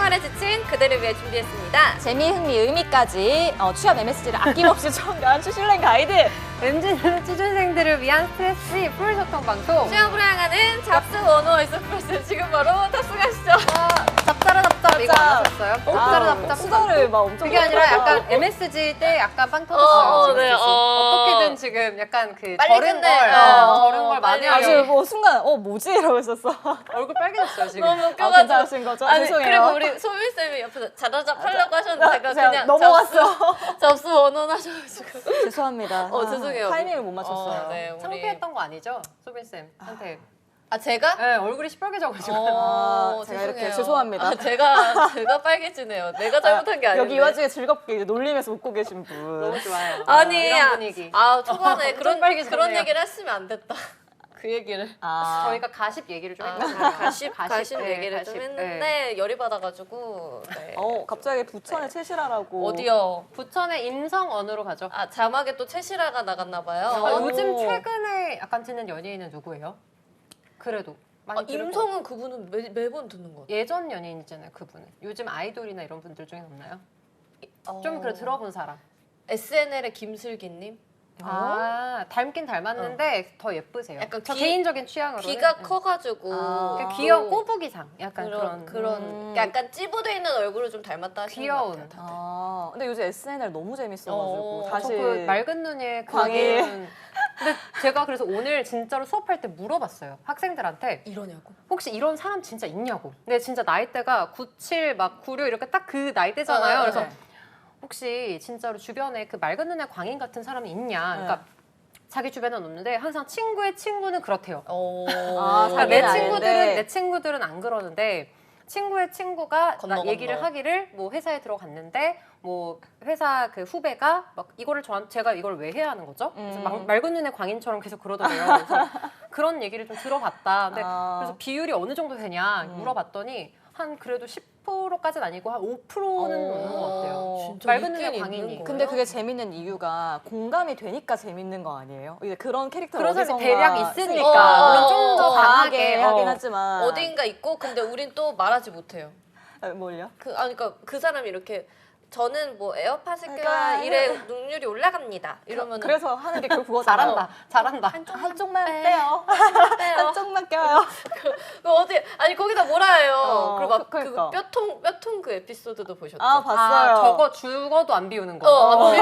생활에 지친 그대를 위해 준비했습니다. 재미, 흥미, 의미까지 취업 MSG를 아낌없이 첨가한 추실랭 가이드. MZ는 취준생들을 위한 스트레스 풀 소통 방송. 취업으로 향하는 잡스 원어 익스프레스 지금 바로 탑승하시죠. 잡자라 잡잡 이거 안 하셨어요? 잡자라 잡잡 수다를 막 엄청 그게 아니라 약간 MSG 때 약간 빵 터졌어요. 네, 어떻게든 지금 약간 그 빨리 저른 끝내. 걸, 저른 걸 많이 빨리. 아주 하려고 뭐 순간 뭐지 이러고 있었어. 얼굴 빨개졌어요 지금. 너무 아, 웃겨가지고. 괜찮으신 거죠? 아니, 죄송해요. 그리고 우리 소민 쌤이 옆에서 자자잡 하려고 하셨는데 제가 그냥 넘어갔어. 잡스 원원 하셔가지고. 죄송합니다. 죄송해요. 타이밍을 못 맞췄어요. 네, 우리. 창피했던 거 아니죠? 소빈 쌤한테. 아 제가? 네, 얼굴이 시뻘개져가지고. 제가 이렇게 죄송합니다. 제가 빨개지네요. 내가 잘못한 게 아닌데. 여기 이 와중에 즐겁게 이제 놀리면서 웃고 계신 분. 너무 좋아요. 아니, 이런 분위기. 초반에 그런 빨개졌네요. 얘기를 했으면 안 됐다. 그 얘기를. 저희가 가십 얘기를 좀 했거든요. 가십 네, 얘기를 가십. 좀 네. 했는데 열이 받아가지고. 네. 갑자기 부천에 채실하라고. 어디요? 부천의 임성언으로 가죠. 아 자막에 또 채시라가 나갔나 봐요. 요즘 최근에 약간 듣는 연예인은 누구예요? 그래도 많이 들을 것 임성은 그분은 매번 듣는 것 같아요. 예전 연예인이잖아요, 그분은. 요즘 아이돌이나 이런 분들 중에 없나요? 좀 그래 들어본 사람. SNL의 김슬기님? 닮긴 닮았는데 더 예쁘세요. 약간 저 귀- 개인적인 취향으로. 귀가 커가지고 그러니까 귀여운 꼬부기상. 약간 그런 약간 찌부돼 있는 얼굴을 좀 닮았다 하시는 귀여운. 것 같아요. 근데 요즘 SNL 너무 재밌어가지고 다시 그 맑은 눈의 광일. 광일. 근데 제가 그래서 오늘 진짜로 수업할 때 물어봤어요. 학생들한테 이러냐고? 혹시 이런 사람 진짜 있냐고. 근데 진짜 나이대가 97, 막 96 이렇게 딱 그 나이대잖아요. 그래서 네. 혹시 진짜로 주변에 그 맑은 눈의 광인 같은 사람이 있냐. 그러니까 자기 주변에는 없는데 항상 친구의 친구는 그렇대요. 그러니까 내 친구들은 안 그러는데 친구의 친구가 건너. 얘기를 하기를 뭐 회사에 들어갔는데 뭐 회사 그 후배가 막 이거를 제가 이걸 왜 해야 하는 거죠? 그래서 맑은 눈의 광인처럼 계속 그러더래요. 그래서 그런 얘기를 좀 들어봤다. 근데 그래서 비율이 어느 정도 되냐 물어봤더니 한 그래도 10%까지는 아니고 한 5%는 넘는 것 같아요. 진짜 맑은 있긴 눈의 있는 광인이. 거예요? 근데 그게 재밌는 이유가 공감이 되니까 재밌는 거 아니에요? 이제 그런 캐릭터가 그런 사람이 어디선가 대략 있으니까. 물론 좀 더 강하게 하긴 하지만 어딘가 있고 근데 우린 또 말하지 못해요. 뭘요? 그러니까 그 사람이 이렇게 저는 뭐 에어팟을 껴야 그러니까 일의 능률이 올라갑니다. 이러면 그래서 하는 게 결국 그거잖아. 잘한다. 한쪽만 빼요. 빼요. 한쪽만 껴요. 그 어디 아니 거기다 뭐라 해요. 그리고 막 그러니까. 그 뼈통 그 에피소드도 보셨죠? 봤어요. 저거 죽어도 안 비우는 거.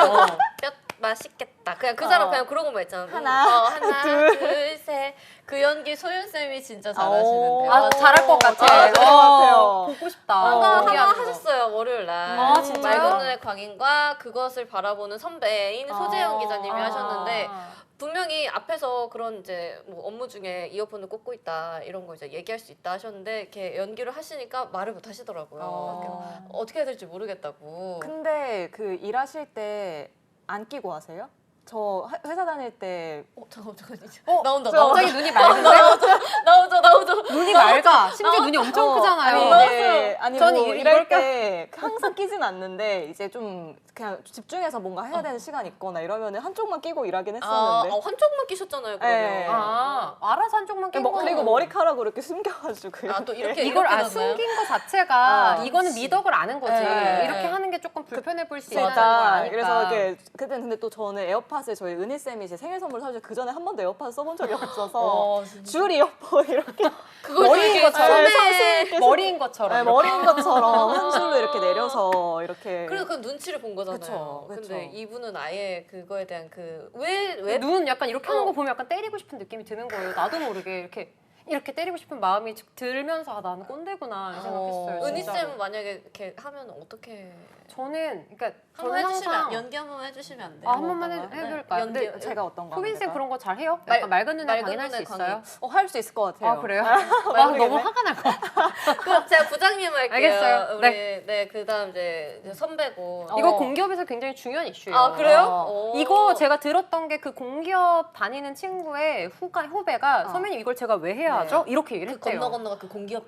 뼈 맛있겠다. 그냥 그 사람 그냥 그런 거만 있잖아. 하나, 둘, 셋. 그 연기 소윤 쌤이 진짜 잘하시는데요. 잘할 것 같아. 잘할 것 같아요. 보고 싶다. 한번 연기하는 거. 하셨어요 월요일 날. 진짜요? 맑은 눈의 광인과 그것을 바라보는 선배인 소재영 기자님이 하셨는데 분명히 앞에서 그런 이제 뭐 업무 중에 이어폰을 꽂고 있다 이런 거 이제 얘기할 수 있다 하셨는데 이렇게 연기를 하시니까 말을 못 하시더라고요. 어떻게 해야 될지 모르겠다고. 근데 그 일하실 때 안 끼고 하세요? 저 회사 다닐 때 잠깐만 이제 나온다. 갑자기 눈이 맑은데? 나오죠. 눈이 맑아. 심지어 눈이 엄청 크잖아요. 아니 저는 뭐 이럴 일할 때 항상 끼진 않는데 이제 좀 그냥 집중해서 뭔가 해야 되는 시간 있거나 이러면은 한쪽만 끼고 일하긴 했었는데. 한쪽만 끼셨잖아요 그러면. 네. 알아서 한쪽만 끼고. 그리고 머리카락으로 이렇게 숨겨가지고 또 이렇게 이걸 넣나요? 숨긴 거 자체가 이거는 그치. 미덕을 아는 거지. 네. 이렇게 하는 게 조금 불편해 보일 수 있다. 있다는 걸 아니까. 그래서 이렇게 그때 근데 또 저는 에어팟을 저희 은희 쌤이 제 생일 선물 사주셔서 그 전에 한 번도 에어팟 써본 적이 없어서 줄 이어폰 이렇게 머리인 것처럼. 머리인 것처럼. 머리인 것처럼 한 줄로 이렇게 내려서 이렇게. 그래서 그 눈치를 본 거잖아요. 그쵸. 근데 이분은 아예 그거에 대한 왜 눈 약간 이렇게 하는 거 보면 약간 때리고 싶은 느낌이 드는 거예요. 나도 모르게 이렇게 때리고 싶은 마음이 들면서 나는 꼰대구나 이렇게 생각했어요. 은희 진짜로. 쌤은 만약에 이렇게 하면 어떻게 저는 그러니까 한번 저는 해주시면 항상 연기 한 번만 해주시면 안 돼요? 한 번만 해볼까요? 연기 근데 제가 어떤 거? 소빈 쌤 그런 거 잘 해요? 말- 약간 맑은 눈에 맑은 광인할 수 눈에 있어요? 할 수 있을 것 같아요. 아 그래요? 나 너무 화가 날 것 같아. 그럼 제가 부장님 할게요. 알겠어요. 우리 그다음 이제 선배고. 이거 공기업에서 굉장히 중요한 이슈예요. 아 그래요? 이거 제가 들었던 게 그 공기업 다니는 친구의 후배가 선배님 이걸 제가 왜 해야 하죠? 이렇게 얘기를 그 했대요. 건너가 그 공기업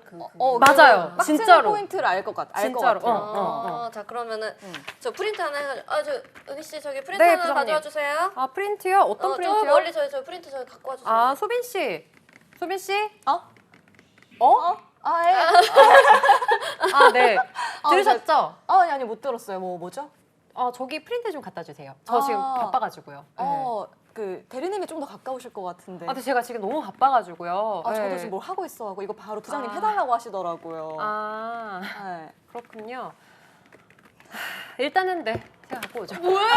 맞아요. 빡치는 진짜로. 포인트를 알 것 같아요. 진짜로. 자 그러면은 저 프린트 하나 해가지고 은희 씨 저기 프린트 네, 하나 부장님. 가져와 주세요. 아 프린트요? 어떤 저 프린트요? 멀리 저 프린트 저기 갖고 와주세요. 아 소빈 씨. 소빈 씨? 어? 어? 아, 예. 아 네. 들으셨죠? 아니 못 들었어요. 뭐죠? 저기 프린트 좀 갖다 주세요. 저 지금 바빠가지고요. 네. 그 대리님이 좀 더 가까우실 것 같은데. 근데 제가 지금 너무 바빠가지고요. 저도 네. 지금 뭘 하고 있어갖고 이거 바로 부장님 해달라고 하시더라고요. 네. 그렇군요. 일단은 네, 제가 갖고 오죠. 뭐예요?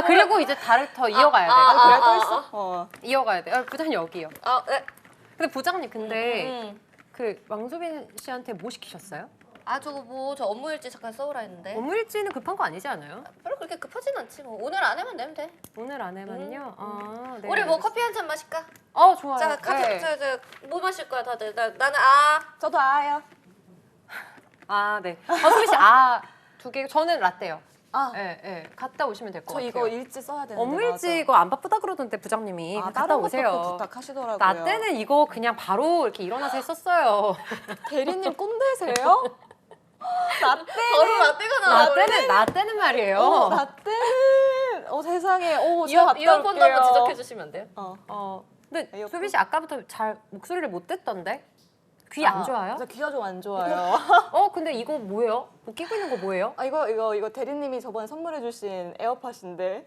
그리고 이제 더 이어가야 돼요. 그래 또 있어? 이어가야 돼요. 부장님 여기요. 네. 근데 부장님 근데 그 왕소빈 씨한테 뭐 시키셨어요? 저 업무 일지 잠깐 써오라 했는데. 업무 일지는 급한 거 아니지 않아요? 별로 그렇게 급하진 않지 뭐. 오늘 안에만 내면 돼. 오늘 안에만요? 네. 우리 뭐 커피 한 잔 마실까? 좋아요. 자, 카페 네. 뭐 마실 거야 다들? 나는 저도 아요. 네. 소빈 씨 두 개. 저는 라떼요. 네. 갔다 오시면 될 것 저 같아요. 이거 일지 써야 되는데. 업무 일지 이거 안 바쁘다 그러던데 부장님이 갔다 다른 오세요. 것도 부탁하시더라고요. 나 때는 이거 그냥 바로 이렇게 일어나서 했었어요. 대리님 꼰대세요? 바로 라떼가 나와. 나 때는 말이에요. 라떼는 세상에 제가 갔다 이어폰도 올게요. 한번 지적해 주시면 안 돼요? 근데 에어컨? 소빈 씨 아까부터 잘 목소리를 못 듣던데? 귀 안 좋아요? 저 귀가 좀 안 좋아요. 근데 이거 뭐예요? 뭐 끼고 있는 거 뭐예요? 이거 대리님이 저번에 선물해주신 에어팟인데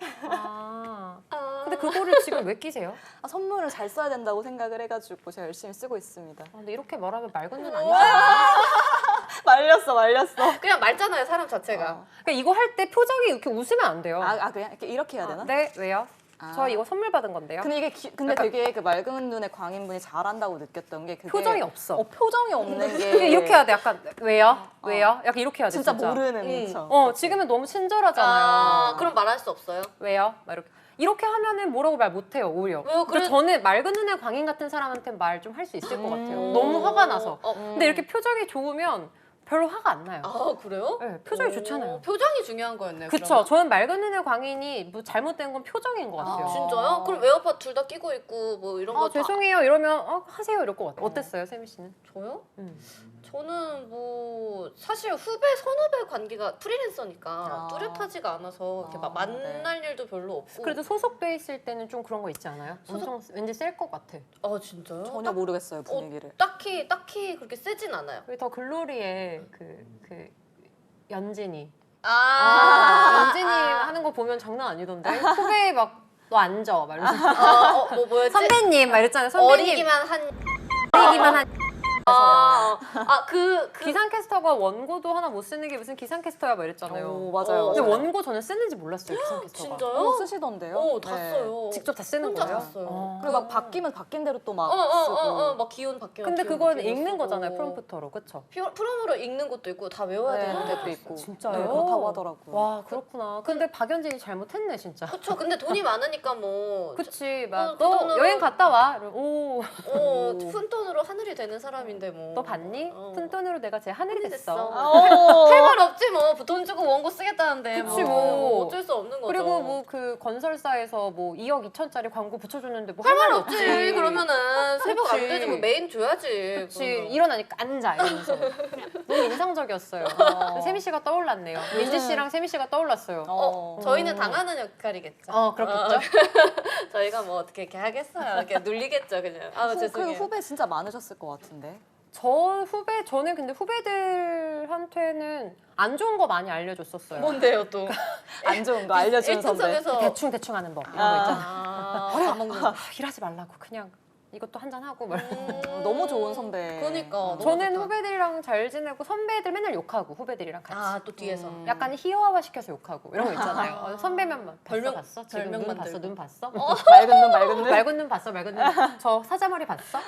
근데 그거를 지금 왜 끼세요? 선물을 잘 써야 된다고 생각을 해가지고 제가 열심히 쓰고 있습니다. 근데 이렇게 말하면 맑은 눈 아니잖아요. 말렸어. 그냥 맑잖아요 사람 자체가. 그러니까 이거 할 때 표정이 이렇게 웃으면 안 돼요. 그냥 이렇게 해야 되나? 네, 왜요? 저 이거 선물 받은 건데요. 근데 이게 근데 되게 그 맑은 눈의 광인분이 잘한다고 느꼈던 게 그게 표정이 없어. 표정이 없는 게 그냥 이렇게 해야 돼. 약간 왜요? 왜요? 약간 이렇게 해야 돼. 진짜 모르는 척. 지금은 너무 친절하잖아요. 그럼 말할 수 없어요? 왜요? 막 이렇게 하면은 뭐라고 말 못해요 오히려. 왜요? 근데 저는 맑은 눈의 광인 같은 사람한테 말 좀 할 수 있을 것 같아요. 너무 화가 나서. 근데 이렇게 표정이 좋으면 별로 화가 안 나요. 그래요? 네, 표정이 좋잖아요. 표정이 중요한 거였네요. 그쵸. 저는 맑은 눈의 광인이 뭐 잘못된 건 표정인 것 같아요. 진짜요? 그럼 에어팟 둘 다 끼고 있고 뭐 이런 거 죄송해요 이러면 하세요 이럴 것 같아요. 어땠어요 세미 씨는? 저요? 저는 뭐 사실 선후배 관계가 프리랜서니까 뚜렷하지가 않아서 이렇게 막 만날 일도 별로 없고. 그래도 소속돼 있을 때는 좀 그런 거 있지 않아요? 엄청 왠지 셀 것 같아. 진짜요? 전혀 모르겠어요 분위기를. 딱히 그렇게 세진 않아요. 우리 더 글로리의 그 연진이 연진이 하는 거 보면 장난 아니던데 후배 막 너 앉아 막 이러면서 뭐였지? 선배님 막 이랬잖아요. 선배님 어리기만 한 기상캐스터가 원고도 하나 못 쓰는 게 무슨 기상캐스터야 막 이랬잖아요. 맞아요. 근데 원고 저는 쓰는지 몰랐어요 기상캐스터가. 진짜요? 쓰시던데요? 다 써요. 직접 다 쓰는 혼자 거예요? 다 써요. 그리고 막 바뀌면 바뀐 대로 또 막 쓰고. 막 기온 바뀌면 근데 기온 그건 바뀌면 읽는 쓰고. 거잖아요 프롬프터로 그쵸? 프롬으로 읽는 것도 있고 다 외워야 되는 데도 있고. 진짜요? 네, 그렇다고 하더라고요. 와 그렇구나. 근데 박연진이 잘못했네 진짜. 그쵸. 근데 돈이 많으니까 뭐. 그치 막 그 너 돈으로- 여행 갔다 와. 오. 푼돈으로 하늘이 되는 사람인데 뭐. 너 봤니? 푼돈으로 내가 제 하늘이 됐어. 할 말 없지 뭐. 돈 주고 원고 쓰겠다는데. 그치, 뭐. 어쩔 수 없는 거죠. 그리고 뭐 그 건설사에서 뭐 2억 2천짜리 광고 붙여줬는데 뭐 할 할 말 말 없지. 그러면은 새벽 안 그치. 되지 뭐 메인 줘야지. 그치 그러면. 일어나니까 앉아 이러면서 너무 인상적이었어요. 세미 씨가 떠올랐네요. 민지 씨랑 세미 씨가 떠올랐어요. 저희는 당하는 역할이겠죠. 그렇겠죠. 저희가 뭐 어떻게 이렇게 하겠어요. 이렇게 눌리겠죠 그냥. 그리고 죄송해요. 후배 진짜 많으셨을 것 같은데. 저는 근데 후배들한테는 안 좋은 거 많이 알려줬었어요. 뭔데요 또? 안 좋은 거 알려주는 선배. 일등석에서 대충 하는 법 이런 거 있잖아. 밥 먹는 거. 일하지 말라고 그냥 이것도 한잔 하고 막. 너무 좋은 선배. 그러니까. 너무 저는 좋다. 후배들이랑 잘 지내고 선배들 맨날 욕하고 후배들이랑 같이. 또 뒤에서. 약간 희화화 시켜서 욕하고 이런 거 있잖아요. 선배면 막 별명- 봤어? 지금 별명 눈 만들고. 봤어? 눈 봤어? 맑은 눈 맑은 눈. 맑은 눈 봤어? 맑은 눈? 저 사자머리 봤어?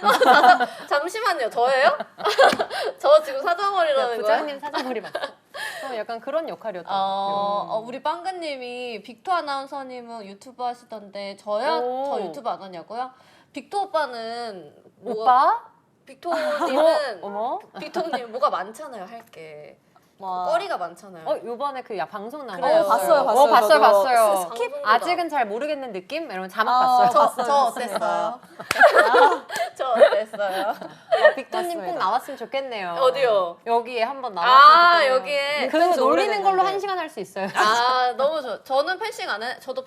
잠시만요. 저예요? 저 지금 사자머리라는 거야? 부장님 사자머리 봤어? 약간 그런 역할이었던 것 같아요. 우리 빵그님이 빅토 아나운서님은 유튜브 하시던데 저야? 오. 저 유튜브 안 하냐고요? 빅토 오빠는 오빠? 빅토님은 어머? 빅토님 뭐가 많잖아요 할 게. 와. 거리가 많잖아요. 요번에 그 방송 나온 그래요. 거 봤어요. 봤어요. 스킵? 아직은 잘 모르겠는 느낌? 이러면 자막 봤어요. 저 어땠어요? 저 어땠어요? 빅토님 꼭 맞습니다. 나왔으면 좋겠네요. 어디요? 여기에 한번 나왔으면 좋겠네요. 여기에. 그 놀리는 걸로 1시간 할 수 있어요. 너무 좋아. 저는 팬싱 안 해. 저는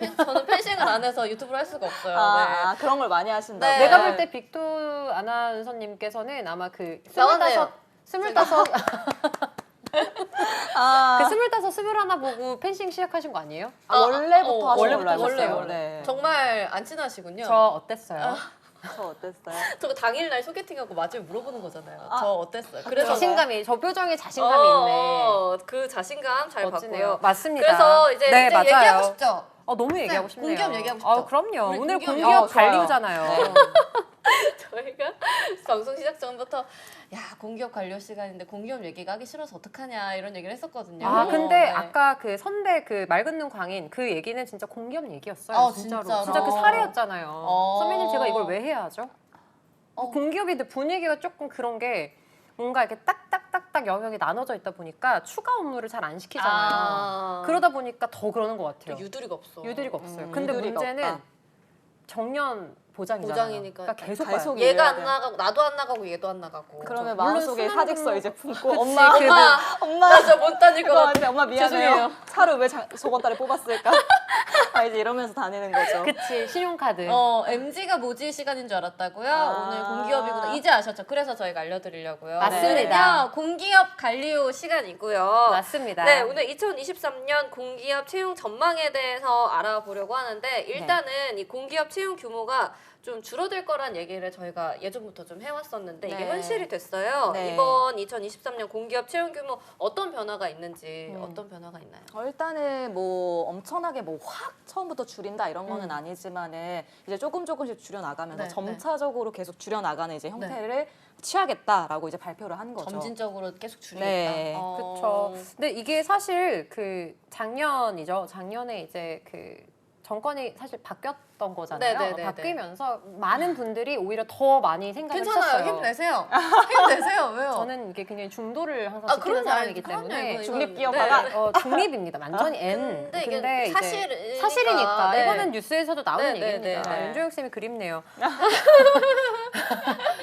팬싱을 안 해서 유튜브를 할 수가 없어요. 네. 그런 걸 많이 하신다. 네. 내가 볼 때 빅토 아나운서님께서는 아마 그 나왔네요. 25 아, 그 25, 21 보고 펜싱 시작하신 거 아니에요? 원래부터 하신 원래부터 걸로 알고 있어요. 원래. 네. 정말 안 친하시군요. 저 어땠어요? 저 어땠어요? 저 당일날 소개팅하고 마주에 물어보는 거잖아요. 아. 저 어땠어요? 그래서 자신감이 저 표정에 자신감이 있네. 그 자신감 잘 멋지네요. 봤고요. 맞습니다. 그래서 이제, 네, 이제 맞아요. 얘기하고 싶죠? 너무 얘기하고 싶네요. 공기업 얘기하고 싶죠? 아, 그럼요. 우리 오늘 공기업 공기업 좋아요. 관리잖아요. 저희가 방송 시작 전부터 야 공기업 관료 시간인데 공기업 얘기가 하기 싫어서 어떡하냐 이런 얘기를 했었거든요. 아 근데 네. 아까 그 선배 그 맑은 눈 광인 그 얘기는 진짜 공기업 얘기였어요. 진짜로. 진짜로? 진짜 그 사례였잖아요. 선배님 제가 이걸 왜 해야 하죠? 공기업인데 분위기가 조금 그런 게 뭔가 이렇게 딱딱딱딱 영역이 나눠져 있다 보니까 추가 업무를 잘 안 시키잖아요. 그러다 보니까 더 그러는 것 같아요. 유두리가 없어. 유두리가 없어요. 근데 유두리가 문제는 없다. 정년 보장이잖아요. 보장이니까 그러니까 계속 계속 봐요. 얘가 해야 안 돼. 나가고 나도 안 나가고 얘도 안 나가고. 그러면 물론 마음속에 순환 사직서 근무- 이제 품고 그치, 엄마, 그 엄마, 나 저 못 다닐 것 이거 같아. 아닌데 엄마 미안해요. 죄송해요. 차를 왜 저번 달에 뽑았을까? 아, 이제 이러면서 다니는 거죠. 그치 신용카드. MG가 모질 시간인 줄 알았다고요? 아. 오늘 공기업이구나. 이제 아셨죠? 그래서 저희가 알려드리려고요. 맞습니다. 오늘은요, 공기업 관리후 시간이고요. 맞습니다. 네, 오늘 2023년 공기업 채용 전망에 대해서 알아보려고 하는데 일단은 이 공기업 채용 규모가 좀 줄어들 거란 얘기를 저희가 예전부터 좀 해왔었는데 이게 네. 현실이 됐어요. 네. 이번 2023년 공기업 채용 규모 어떤 변화가 있는지 어떤 변화가 있나요? 일단은 뭐 엄청나게 뭐 확 처음부터 줄인다 이런 거는 아니지만은 이제 조금씩 줄여 나가면서 네, 점차적으로 계속 줄여 나가는 이제 형태를 취하겠다라고 이제 발표를 한 거죠. 점진적으로 계속 줄이겠다. 네. 그렇죠. 근데 이게 사실 그 작년이죠. 작년에 이제 그 정권이 사실 바뀌었던 거잖아요. 네네네네. 바뀌면서 많은 분들이 오히려 더 많이 생각을 괜찮아요. 하셨어요. 힘내세요. 힘내세요. 왜요? 저는 이게 굉장히 중도를 항상 아, 지키는 그럼요. 사람이기 그럼요. 때문에 이거 중립기업화가 중립입니다. 완전히 N. 근데 이게 이제 사실이니까. 네. 이거는 뉴스에서도 나오는 네, 네, 얘기입니다. 네. 윤조영 쌤이 그립네요.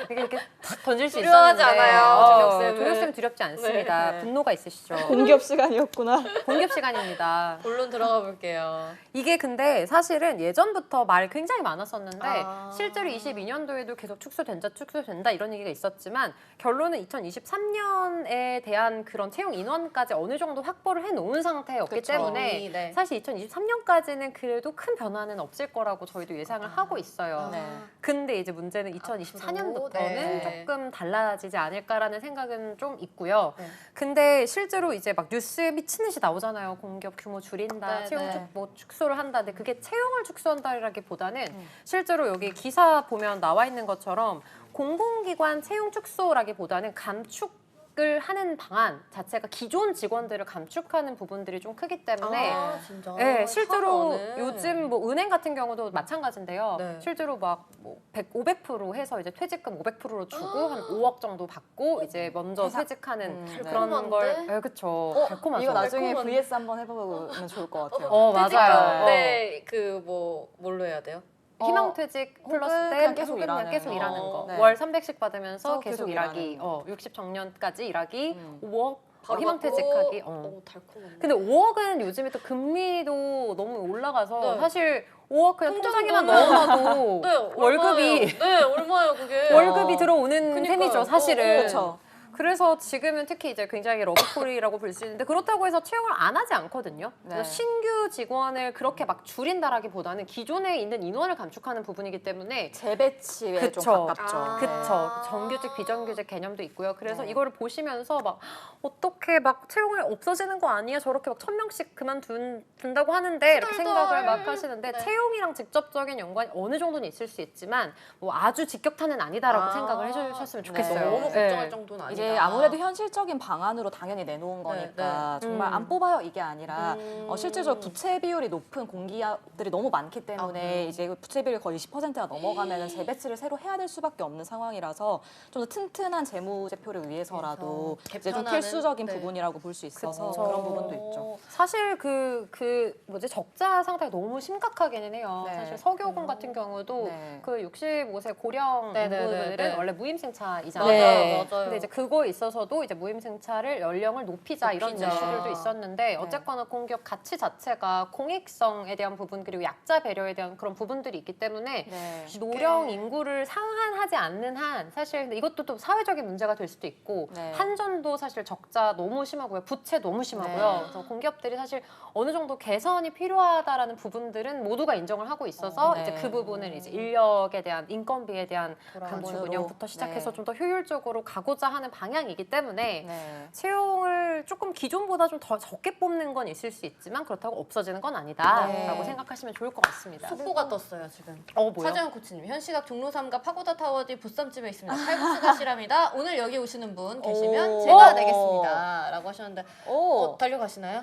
이렇게 탁 던질 수 두려워하지 있었는데 않아요, 조영 쌤은. 조영 쌤 두렵지 않습니다. 네. 분노가 있으시죠. 공기업 시간이었구나. 공기업 시간입니다. 본론 들어가 볼게요. 이게 근데 사실은 예전부터 말이 굉장히 많았었는데 아. 실제로 22년도에도 계속 축소된다 이런 얘기가 있었지만 결론은 2023년에 대한 그런 채용 인원까지 어느 정도 확보를 해놓은 상태였기 그쵸. 때문에 이미, 네. 사실 2023년까지는 그래도 큰 변화는 없을 거라고 저희도 예상을 하고 있어요. 네. 근데 이제 문제는 2024년부터는 네. 조금 달라지지 않을까라는 생각은 좀 있고요. 네. 근데 실제로 이제 막 뉴스에 미친 듯이 나오잖아요. 공기업 규모 줄인다, 네, 채용 네. 뭐 축소를 한다. 근데 그게 채용을 축소한다라기보다는 실제로 여기 기사 보면 나와 있는 것처럼 공공기관 채용 축소라기보다는 감축을 하는 방안 자체가 기존 직원들을 감축하는 부분들이 좀 크기 때문에 아, 진짜. 네, 실제로 하나는. 요즘 뭐 은행 같은 경우도 마찬가지인데요. 네. 실제로 막뭐 500% 해서 이제 퇴직금 500%로 주고 한 5억 정도 받고 이제 먼저 회사- 퇴직하는 네. 그런 달콤한데? 걸, 네, 그쵸. 달콤하죠. 이거 나중에 달콤한데? VS 한번 해보면 좋을 것 같아요. 맞아요. 네, 그 뭐 뭘로 해야 돼요? 희망퇴직 플러스 혹은 때 그냥 계속 혹은 일하는 계속 거. 일하는 거. 네. 월 300씩 받으면서 또 계속 계속 일하기. 일하는 60 정년까지 일하기. 음. 5억 바로 희망퇴직하기. 받고, 달콤한데. 근데 5억은 요즘에 또 금리도 너무 올라가서 네. 사실 5억 그냥 통장에 통장에만 넣으면- 넣어놔도 네, 월급이 네, 얼마예요 그게? 월급이 들어오는 그러니까요. 셈이죠, 사실은. 그렇죠. 그래서 지금은 특히 이제 굉장히 러브콜이라고 볼 수 있는데 그렇다고 해서 채용을 안 하지 않거든요. 그래서 네. 신규 직원을 그렇게 막 줄인다라기보다는 기존에 있는 인원을 감축하는 부분이기 때문에 재배치에 그쵸. 좀 가깝죠. 아. 그쵸. 정규직, 비정규직 개념도 있고요. 그래서 네. 이거를 보시면서 막 어떻게 막 채용이 없어지는 거 아니야? 저렇게 막 1000명씩 그만둔다고 하는데 이렇게 생각을 막 하시는데 네. 채용이랑 직접적인 연관이 어느 정도는 있을 수 있지만 뭐 아주 직격탄은 아니다라고 생각을 해주셨으면 좋겠어요. 네. 너무 걱정할 네. 정도는 아니다. 이제 아무래도 현실적인 방안으로 당연히 내놓은 거니까 정말 안 뽑아요 이게 아니라 실제적으로 부채 비율이 높은 공기업들이 너무 많기 때문에 이제 부채 비율이 거의 20%가 넘어가면 재배치를 새로 해야 될 수밖에 없는 상황이라서 좀 더 튼튼한 재무제표를 위해서라도 이제 좀 개편하는, 필수적인 네. 부분이라고 볼 수 있어서 그쵸. 그런 부분도 있죠. 사실 그 뭐지 적자 상태가 너무 심각하기는 해요. 네. 사실 서교군 같은 경우도 네. 그 65세 고령 네, 네, 네, 인구들은 네. 원래 무임승차이잖아요. 네. 맞아요. 근데 이제 그거 그거에 있어서도 이제 무임승차를 연령을 높이자 이런 높이자. 이슈들도 있었는데 어쨌거나 공기업 가치 자체가 공익성에 대한 부분 그리고 약자 배려에 대한 그런 부분들이 있기 때문에 네. 노령 인구를 상한하지 않는 한 사실 근데 이것도 또 사회적인 문제가 될 수도 있고 네. 한전도 사실 적자 너무 심하고요. 부채 너무 심하고요. 네. 그래서 공기업들이 사실 어느 정도 개선이 필요하다라는 부분들은 모두가 인정을 하고 있어서 네. 이제 그 부분을 이제 인력에 대한 인건비에 대한 감축 부분으로. 운영부터 시작해서 네. 좀 더 효율적으로 가고자 하는 방향이기 때문에 네. 채용을 조금 기존보다 좀 더 적게 뽑는 건 있을 수 있지만 그렇다고 없어지는 건 아니다라고 네. 생각하시면 좋을 것 같습니다. 속보가 떴어요 지금. 뭐요? 차재현 코치님, 현시각 종로 3가 파고다 타워 뒤 보쌈집에 있습니다. 칼국수가 실합니다. 오늘 여기 오시는 분 계시면 오. 제가 내겠습니다. 라고 하셨는데 오. 달려가시나요?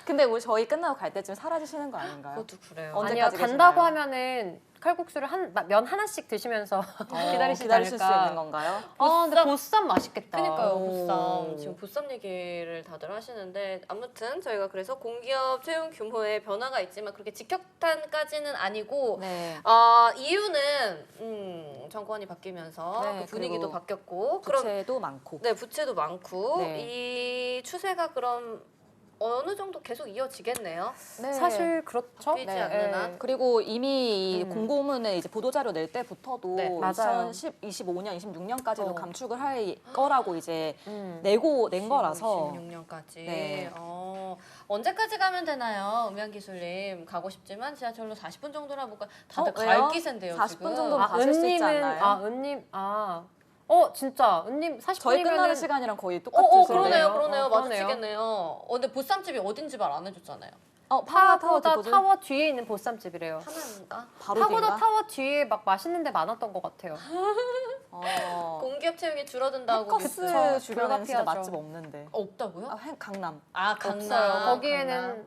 근데 우리 저희 끝나고 갈 때쯤 사라지시는 거 아닌가요? 그것도 그래요. 언제까지 아니요 간다고 계시나요? 하면은 칼국수를 면 하나씩 드시면서 기다리시지 기다리실 수 않을까. 있는 건가요? 아 근데 보쌈 맛있겠다. 그러니까요, 오. 보쌈. 지금 보쌈 얘기를 다들 하시는데 아무튼 저희가 그래서 공기업 채용 규모에 변화가 있지만 그렇게 직격탄까지는 아니고 네. 이유는 정권이 바뀌면서 네, 그 분위기도 그리고 바뀌었고 그럼 부채도 많고. 네, 부채도 많고 네. 이 추세가 그럼 어느 정도 계속 이어지겠네요. 네. 사실 그렇죠. 바뀌지 않는 한. 그리고 이미 이 음. 공고문에 이제 보도자료 낼 때부터도 네, 맞아요. 2025년, 26년까지도 어. 감축을 할 거라고 이제 음. 낸 거라서 26년까지. 네. 언제까지 가면 되나요? 음향기술님 가고 싶지만 지하철로 40분 정도나 못 가. 다들 왜요? 갈 기세인데요 40분 지금. 정도면 가실 수 있지 않나요? 은님 진짜 은님 40분이면은 저희 끝나는 시간이랑 거의 똑같으신데. 그러네요. 그러네요. 마주치겠네요. 근데 보쌈집이 어딘지 말 안 해줬잖아요. 파고다 타워 뒤에 있는 보쌈집이래요. 하나인가? 바로 파고다 뒤인가? 타워 뒤에 막 맛있는 데 많았던 것 같아요. 공기업 채용이 줄어든다고 헬커스 그쵸. 주변에는 진짜 불가피하죠. 맛집 없는데. 없다고요? 강남. 강남. 없어요. 거기에는 강남.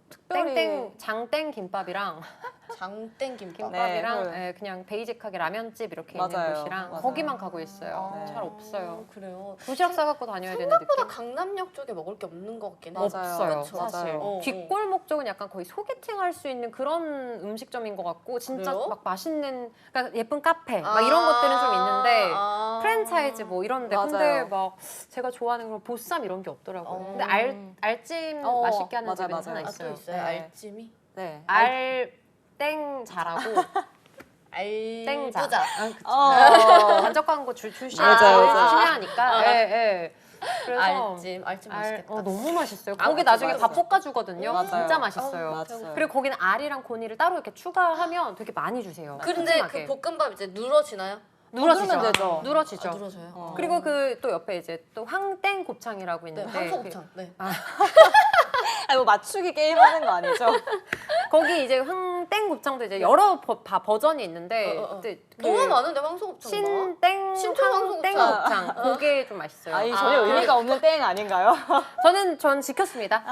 특별히 장땡 김밥이랑 장땡 김밥. 김밥이랑 네. 그냥 베이직하게 라면집 이렇게 맞아요. 있는 곳이랑 맞아요. 거기만 가고 있어요. 네. 잘 없어요. 그래요. 도시락 싸갖고 다녀야 되는 생각보다 느낌? 강남역 쪽에 먹을 게 없는 것 같긴 해요. 없어요. 그쵸? 사실 맞아요. 뒷골목 쪽은 약간 거의 소개팅 할 수 있는 그런 음식점인 것 같고 진짜 그래요? 막 맛있는 그러니까 예쁜 카페 막 이런 것들은 좀 있는데 프랜차이즈 뭐 이런데 근데 맞아요. 막 제가 좋아하는 그런 보쌈 이런 게 없더라고요. 근데 알찜 어, 맛있게 하는 맞아, 집은 맞아요. 하나 또 있어요. 있어요. 네. 알찜이. 네. 알땡 잘하고 땡자. 알부자. 간접 광고 출시 맞아요, 맞아요. 조심해야 하니까. 예. 그래서 알찜 맛있겠다. 너무 맛있어요. 아, 거기 맞아, 나중에 맞아. 밥 볶아주거든요. 맞아요. 진짜 맛있어요. 맞아요. 그리고 거기는 알이랑 고니를 따로 이렇게 추가하면 되게 많이 주세요. 근데 푸짐하게. 그 볶음밥 이제 눌러지나요? 누러지죠. 누르면 되죠. 누러지죠. 눌러져요. 그리고 그 또 옆에 이제 또 황땡 곱창이라고 네, 있는데 황소곱창. 네. 아니 뭐 맞추기 게임 하는 거 아니죠? 거기 이제 황땡 곱창도 이제 여러 버전이 있는데 그때 너무 많은데 황소곱창. 신땡 신촌 황땡 황소곱창. 곱창 그게 좀 맛있어요. 아니 전혀 의미가 없는 땡 아닌가요? 전 지켰습니다.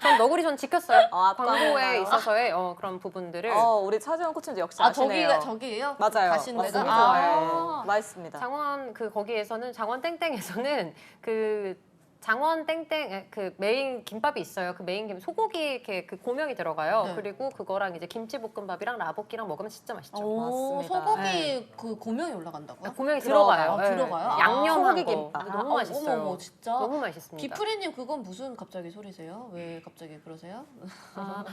전 너구리 전 지켰어요. 광고에 아까운가요? 있어서의 그런 부분들을 우리 차재원 코치님 역시 아시네요. 저기예요? 맞아요. 가신 데가? 맞습니다. 좋아요. 맛있습니다. 장원 거기에서는 장원 땡땡에서는 그 장원 땡땡 그 메인 김밥이 있어요. 그 메인 김 소고기 이렇게 그 고명이 들어가요. 네. 그리고 그거랑 이제 김치볶음밥이랑 라볶이랑 먹으면 진짜 맛있죠. 맞습니다. 소고기 네. 그 고명이 올라간다고요? 고명이 들어가요. 들어가요. 들어가요? 양념한 소고기 거. 김밥. 근데 너무 맛있어요. 어머 진짜. 너무 맛있습니다. 비프리님 그건 무슨 갑자기 소리세요? 왜 갑자기 그러세요?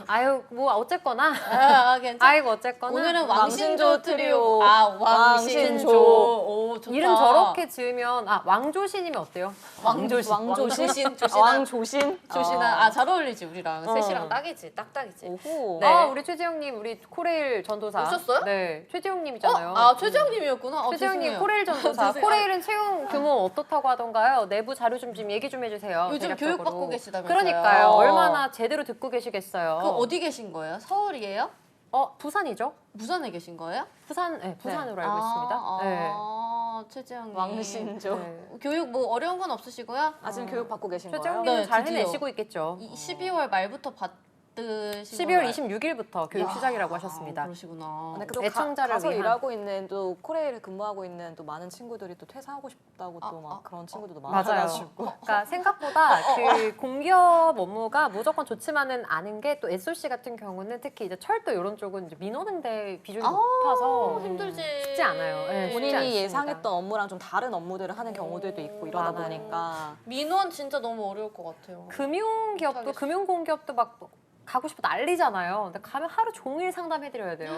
아유 뭐 어쨌거나 괜찮아. 아이고 어쨌거나 오늘은 왕신조 왕신조 트리오. 왕신조. 왕신조. 오, 좋다. 이름 저렇게 지으면 왕조신이면 어때요? 왕조신. 왕조신? 조신아. 왕조신? 조신아. 잘 어울리지 우리랑. 셋이랑 딱이지. 딱이지. 오호. 네. 우리 최지영님 우리 코레일 전도사 오셨어요? 네 최지영님이잖아요. 최재형님이었구나. 최지영님 죄송해요. 코레일 전도사. 죄송해요. 코레일은 채용 규모 어떻다고 하던가요? 내부 자료 좀 얘기 좀 해주세요. 요즘 대략적으로. 교육받고 계시다면서요. 그러니까요. 얼마나 제대로 듣고 계시겠어요. 그 어디 계신 거예요? 서울이에요? 부산이죠? 부산에 계신 거예요? 부산으로 알고 있습니다. 네. 최재형님. 왕신조. 네. 교육 뭐 어려운 건 없으시고요? 지금 교육 받고 계신 거예요? 최지영님은 네, 잘 드디어. 해내시고 있겠죠. 12월 말부터 받으신 12월 건가요? 26일부터 교육 야, 시작이라고 하셨습니다. 그러시구나. 근데 또 애청자를 가서 위한. 일하고 있는 또 코레일에 근무하고 있는 또 많은 친구들이 또 퇴사하고 싶다고 또 막 그런 친구들도 맞아요. 많아가지고 그러니까 생각보다 그 공기업 업무가 무조건 좋지만은 않은 게 또 SOC 같은 경우는 특히 이제 철도 이런 쪽은 이제 민원응대 비중이 높아서 힘들지. 쉽지 않아요. 네, 쉽지 본인이 않습니다. 예상했던 업무랑 좀 다른 업무들을 하는 경우들도 있고 이러다 많아요. 보니까 민원 진짜 너무 어려울 것 같아요. 금융기업도 못하겠어. 금융공기업도 막 가고 싶어 난리잖아요. 근데 가면 하루 종일 상담해드려야 돼요.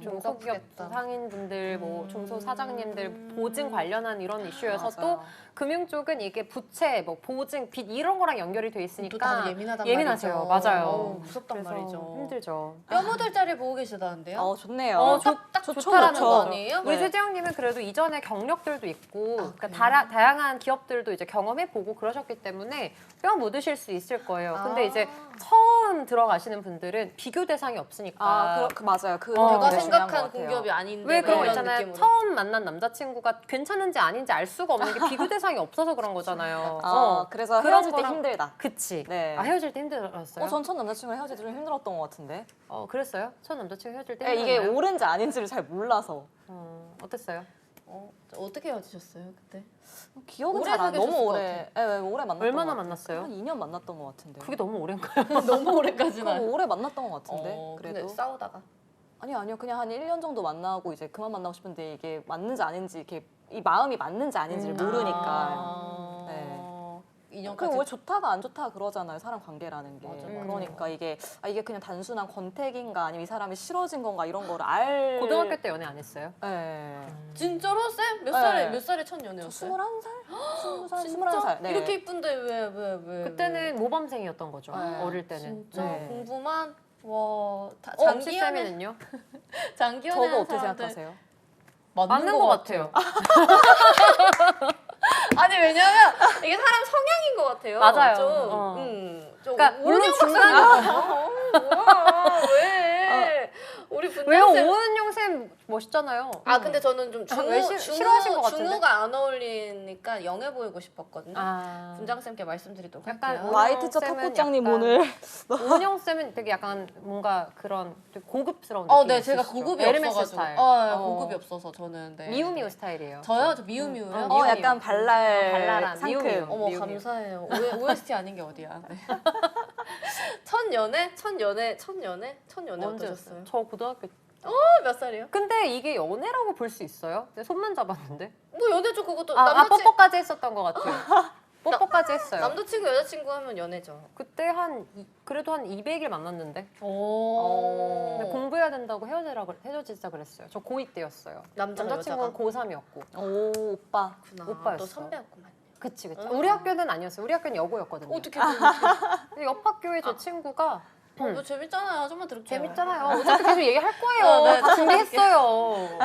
중소기업 아프겠다. 상인분들, 뭐 중소 사장님들 보증 관련한 이런 이슈여서 또 맞아요. 금융 쪽은 이게 부채, 뭐 보증, 빚 이런 거랑 연결이 돼 또 있으니까 다들 예민하단 예민하세요. 말이죠. 맞아요. 어우, 무섭단 그래서 말이죠. 힘들죠. 뼈 묻을 자리 보고 계시다는데요? 좋네요. 딱 좋죠, 좋다라는 좋죠. 거 아니에요? 우리 네. 최재형님은 그래도 이전에 경력들도 있고 그러니까 그래요? 다양한 기업들도 이제 경험해보고 그러셨기 때문에 뼈 묻으실 수 있을 거예요. 근데 아. 이제 처음 들어가시는 분들은 비교 대상이 없으니까 맞아요. 그 내가 되게 중요한 것 생각한 같아요. 공기업이 아닌데 왜 그런 거 이런 있잖아요. 느낌으로. 처음 만난 남자친구가 괜찮은지 아닌지 알 수가 없는 게 비교 대상이 없어서 그런 거잖아요. 그래서 그런 헤어질 때 거랑- 힘들다. 그치. 네. 아, 헤어질 때 힘들었어요? 전 첫 남자친구랑 헤어질 때 좀 힘들었던 것 같은데. 그랬어요? 첫 남자친구 헤어질 때 네, 이게 힘들었나요? 옳은지 아닌지를 잘 몰라서. 어땠어요? 어떻게 헤어지셨어요 그때? 기억은 오래 잘 안. 사귀었을 너무 것 오래. 네, 오래 만났던 얼마나 것 같아요. 만났어요? 한 2년 만났던 것 같은데. 그게 너무 오랜가요? 너무 오래까지는. 오래 만났던 것 같은데. 근데 그래도. 싸우다가. 아니요. 그냥 한 1년 정도 만나고 이제 그만 만나고 싶은데 이게 맞는지 아닌지 이렇게 이 마음이 맞는지 아닌지를 모르니까. 네. 2년까지. 그 왜 좋다가 안 좋다 그러잖아요. 사람 관계라는 게. 맞아. 그러니까 이게 그냥 단순한 권태기인가 아니면 이 사람이 싫어진 건가 이런 거를 알. 고등학교 때 연애 안 했어요? 네. 진짜로 쌤? 몇 네. 살에 몇 살에 첫 저 연애였어요? 21살? 20살? 진짜? 21살. 네. 이렇게 이쁜데 왜? 그때는 모범생이었던 거죠. 네. 어릴 때는. 진짜 네. 공부만 와 장기 장기연애 쌤이는요? 장기연애 저거 어떻게 생각하세요? 맞는 것 같아요. 아니 왜냐면 이게 사람 성향인 것 같아요. 맞아요. 좀 그러니까 물론 뭐야 왜? 우리 왜요? 분장쌤 오은영 쌤 멋있잖아요. 근데 저는 좀 왜 싫어하신 것 같은데? 중후가 안 어울리니까 영해 보이고 싶었거든요. 아. 분장쌤께 말씀드리도록 약간 할게요. 오은영 와이트차 쌤은 턱국장님 약간- 오늘. 오은영 쌤은 되게 약간 뭔가 그런 되게 고급스러운 느낌이 네, 제가 있으시죠? 고급이 에르메스 없어가지고. 스타일. 고급이 없어서 저는. 네. 미우미우 스타일이에요. 저요? 저 미우미우요? 미우미우. 약간 발랄한 상큼. 미우미우. 어머 미우미우. 감사해요. OST 아닌 게 어디야? 네. 첫 연애 언제였어요? 어떠셨어요? 저 고등학교. 몇 살이요? 근데 이게 연애라고 볼 수 있어요? 근데 손만 잡았는데. 뭐 연애죠 그것도 뽀뽀까지 했었던 것 같아요. 뽀뽀까지 했어요. 남자친구 여자친구 하면 연애죠. 그때 그래도 한 200일 만났는데. 오. 근데 공부해야 된다고 헤어지자 그랬어요. 저 고2 때였어요. 남자친구는 고3이었고. 오, 오빠. 오빠였어. 또 선배였구만. 그치. 우리 학교는 아니었어요. 우리 학교는 여고였거든요. 어떻게 근데 옆 학교에 제 친구가 뭐 재밌잖아요. 좀만 들을게요. 재밌잖아요. 어차피 계속 얘기할 거예요. 네, 다 준비했어요.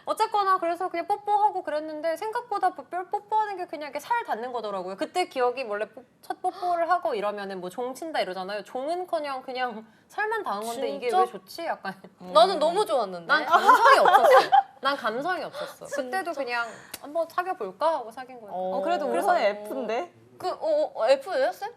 어쨌거나 그래서 그냥 뽀뽀하고 그랬는데 생각보다 뽀뽀하는 게 그냥 이렇게 살 닿는 거더라고요. 그때 기억이 원래 첫 뽀뽀를 하고 이러면은 뭐 종 친다 이러잖아요. 종은커녕 그냥 살만 닿은 건데 이게 진짜? 왜 좋지? 약간 나는 너무 좋았는데. 난 감성이 없었어. 난 감성이 없었어. 그때도 그냥 한번 사귀어 볼까 하고 사귄 거예요. 그래도 그래서- 우선이 F인데? F예요, 쌤?